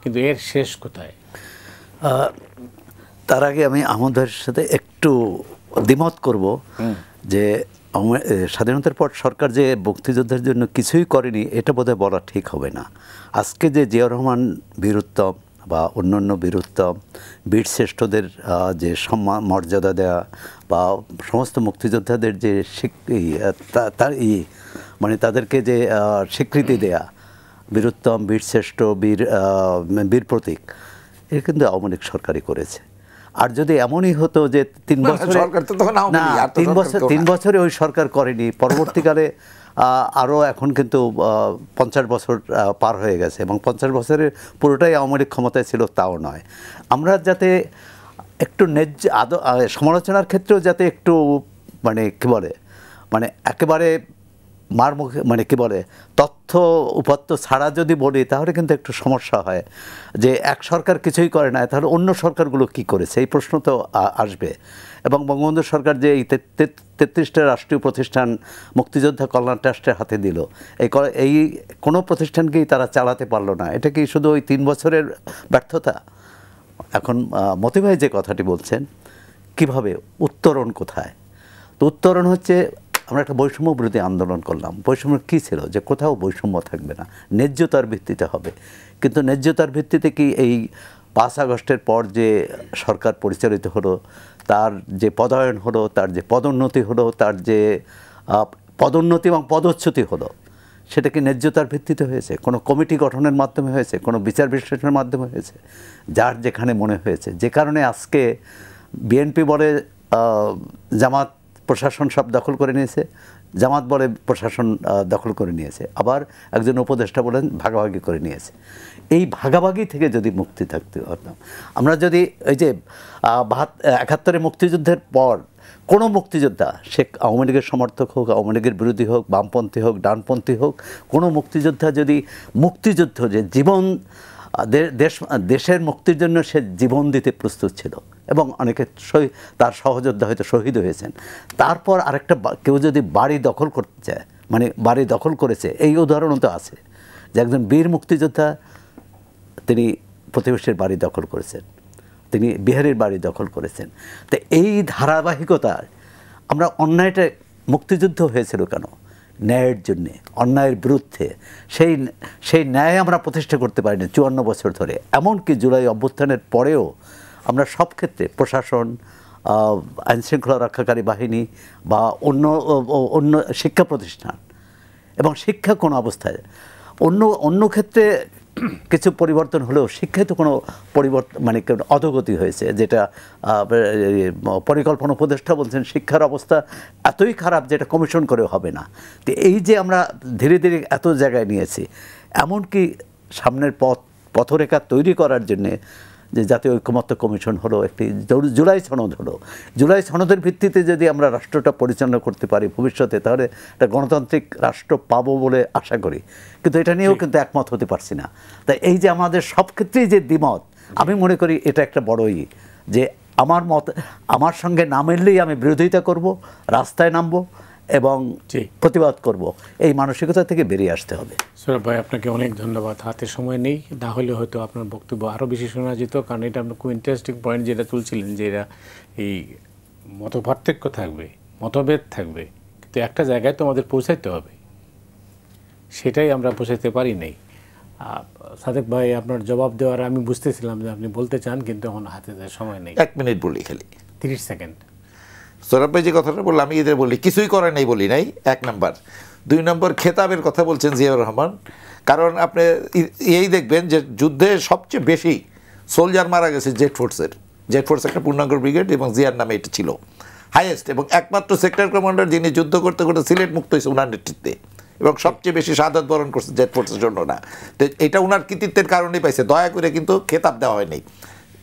কিন্তু এর শেষ কোথায়? তার আগে আমি আমাদের সাথে একটু দ্বিমত করব যে স্বাধীনতার পর সরকার যে মুক্তিযোদ্ধার জন্য কিছুই করেনি, এটা বোধহয় বলা ঠিক হবে না। আজকে যে জিয়াউর রহমান বীরুত্তম বা অন্যান্য বীরুত্তম বীরশ্রেষ্ঠদের যে সম্মান মর্যাদা দেওয়া বা সমস্ত মুক্তিযোদ্ধাদের যে মানে তাদেরকে যে স্বীকৃতি দেয়া, বীরুত্তম, বীরশ্রেষ্ঠ, বীর প্রতীক, এটা কিন্তু আওয়ামী লীগ সরকারই করেছে। আর যদি এমনই হতো যে 3 বছরে ওই সরকার করেনি, পরবর্তীকালে আরও এখন কিন্তু 50 বছর পার হয়ে গেছে এবং 50 বছরের পুরোটাই আওয়ামী লীগ ক্ষমতায় ছিল তাও নয়। আমরা যাতে একটু ন্যায্য সমালোচনার ক্ষেত্রেও যাতে একটু মানে কী বলে, মানে একেবারে মারমুখে, মানে কী বলে, তথ্য উপাত্ত ছাড়া যদি বলি তাহলে কিন্তু একটু সমস্যা হয় যে এক সরকার কিছুই করে না, তাহলে অন্য সরকারগুলো কি করেছে, এই প্রশ্ন তো আসবে। এবং বঙ্গবন্ধু সরকার যে এই 33টা রাষ্ট্রীয় প্রতিষ্ঠান মুক্তিযোদ্ধা কল্যাণ ট্রাস্টের হাতে দিল, এই কোনো প্রতিষ্ঠানকেই তারা চালাতে পারলো না, এটা কি শুধু ওই 3 বছরের ব্যর্থতা? এখন মতি ভাই যে কথাটি বলছেন, কিভাবে উত্তরণ কোথায়? তো উত্তরণ হচ্ছে, আমরা একটা বৈষম্য বিরোধী আন্দোলন করলাম। বৈষম্য কী ছিল? যে কোথাও বৈষম্য থাকবে না, ন্যায্যতার ভিত্তিতে হবে। কিন্তু ন্যায্যতার ভিত্তিতে কি এই 5 আগস্টের পর যে সরকার পরিচালিত হলো, তার যে পদায়ন হলো, তার যে পদোন্নতি হলো, তার যে পদোন্নতি এবং পদচ্যুতি হলো, সেটা কি ন্যায্যতার ভিত্তিতে হয়েছে? কোনো কমিটি গঠনের মাধ্যমে হয়েছে? কোনো বিচার বিশ্লেষণের মাধ্যমে হয়েছে? যার যেখানে মনে হয়েছে। যে কারণে আজকে বিএনপি বলে জামাত প্রশাসন সব দখল করে নিয়েছে, জামাত বলে প্রশাসন দখল করে নিয়েছে, আবার একজন উপদেষ্টা বলেন ভাগাভাগি করে নিয়েছে। এই ভাগাভাগি থেকে যদি মুক্তি থাকতে পারতাম, আমরা যদি এই যে 71 মুক্তিযুদ্ধের পর কোনো মুক্তিযোদ্ধা, সে আওয়ামী লীগের সমর্থক হোক, আওয়ামী লীগের বিরোধী হোক, বামপন্থী হোক, ডানপন্থী হোক, কোনো মুক্তিযোদ্ধা যদি মুক্তিযুদ্ধ যে জীবন দেশের মুক্তির জন্য সে জীবন দিতে প্রস্তুত ছিল এবং অনেকে তার সহযোদ্ধা হয়তো শহীদ হয়েছেন, তারপর আরেকটা কেউ যদি বাড়ি দখল করতে চায়, মানে বাড়ি দখল করেছে, এই উদাহরণও তো আছে যে একজন বীর মুক্তিযোদ্ধা তিনি প্রতিবেশীর বাড়ি দখল করেছেন, তিনি বিহারীর বাড়ি দখল করেছেন। তো এই ধারাবাহিকতায় আমরা অন্যায়টা, মুক্তিযুদ্ধ হয়েছিল কেন? ন্যায়ের জন্যে, অন্যায়ের বিরুদ্ধে। সেই ন্যায় আমরা প্রতিষ্ঠা করতে পারিনি 54 বছর ধরে। এমনকি জুলাই অভ্যুত্থানের পরেও আমরা সব ক্ষেত্রে প্রশাসন, আইনশৃঙ্খলা রক্ষাকারী বাহিনী বা অন্য শিক্ষা প্রতিষ্ঠান এবং শিক্ষা কোনো অবস্থায় অন্য ক্ষেত্রে কিছু পরিবর্তন হলেও শিক্ষায় তো কোনো পরিবর্তন মানে অধোগতি হয়েছে, যেটা পরিকল্পনা উপদেষ্টা বলছেন শিক্ষার অবস্থা এতই খারাপ যেটা কমিশন করেও হবে না। তো এই যে আমরা ধীরে ধীরে এত জায়গায় নিয়েছি, এমনকি সামনের পথরেখা তৈরি করার জন্যে যে জাতীয় ঐকমত্য কমিশন হলো, একটি জুলাই সনদ হলো, জুলাই সনদের ভিত্তিতে যদি আমরা রাষ্ট্রটা পরিচালনা করতে পারি ভবিষ্যতে, তাহলে একটা গণতান্ত্রিক রাষ্ট্র পাবো বলে আশা করি। কিন্তু এটা নিয়েও কিন্তু একমত হতে পারছি না। তাই এই যে আমাদের সব ক্ষেত্রেই যে দ্বিমত, আমি মনে করি এটা একটা বড়ই যে আমার সঙ্গে না মিললেই আমি বিরোধিতা করব, রাস্তায় নামবো এবং প্রতিবাদ করব, এই মানসিকতা থেকে বেরিয়ে আসতে হবে। সৌরভ ভাই, আপনাকে অনেক ধন্যবাদ। হাতে সময় নেই, না হলে হয়তো আপনার বক্তব্য আরও বেশি শোনা যেত, কারণ এটা আপনার খুব ইন্টারেস্টিং পয়েন্ট যেটা তুলছিলেন, যে এরা এই মতপার্থক্য থাকবে, মতভেদ থাকবে, কিন্তু একটা জায়গায় তো আমাদের পৌঁছাইতে হবে, সেটাই আমরা পৌঁছাইতে পারি নাই। সাদেক ভাই, আপনার জবাব দেওয়ার আমি বুঝতেছিলাম যে আপনি বলতে চান, কিন্তু এখন হাতে সময় নেই। 1 মিনিট বলি, খালি 30 সেকেন্ড। সৌরভ ভাই যে কথাটা বললাম, আমি এদের বলি কিছুই করে নাই বলি নাই, 1 নাম্বার। 2 নম্বর, খেতাবের কথা বলছেন জিয়াউর রহমান, কারণ আপনি এই দেখবেন যে যুদ্ধে সবচেয়ে বেশি সোলজার মারা গেছে জেড ফোর্স একটা পূর্ণাঙ্গ ব্রিগেড, এবং জিয়ার নামে এটা ছিল হাইয়েস্ট, এবং একমাত্র সেক্টর কমান্ডার যিনি যুদ্ধ করতে করতে সিলেট মুক্ত হয়েছে ওনার নেতৃত্বে, এবং সবচেয়ে বেশি শাহাদাত বরণ করছে জেড ফোর্সের জন্য না। তো এটা ওনার কৃতিত্বের কারণেই পাইছে, দয়া করে কিন্তু খেতাব দেওয়া হয়নি।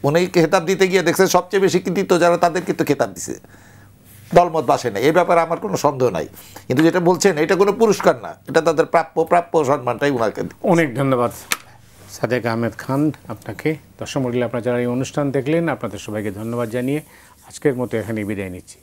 উনি খেতাব দিতে গিয়ে দেখছে সবচেয়ে বেশি কৃতিত্ব যারা, তাদের কিন্তু খেতাব দিছে, দলমত বাসে না, এই ব্যাপারে আমার কোনো সন্দেহ নাই। কিন্তু যেটা বলছেন এটা কোনো পুরস্কার না, এটা তাদের প্রাপ্য সম্মানটাই ওনাকে। অনেক ধন্যবাদ সাদেক আহমেদ খান আপনাকে। দর্শক মণ্ডলী, আপনারা যারা এই অনুষ্ঠান দেখলেন, আপনাদের সবাইকে ধন্যবাদ জানিয়ে আজকের মতো এখানেই বিদায় নিচ্ছি।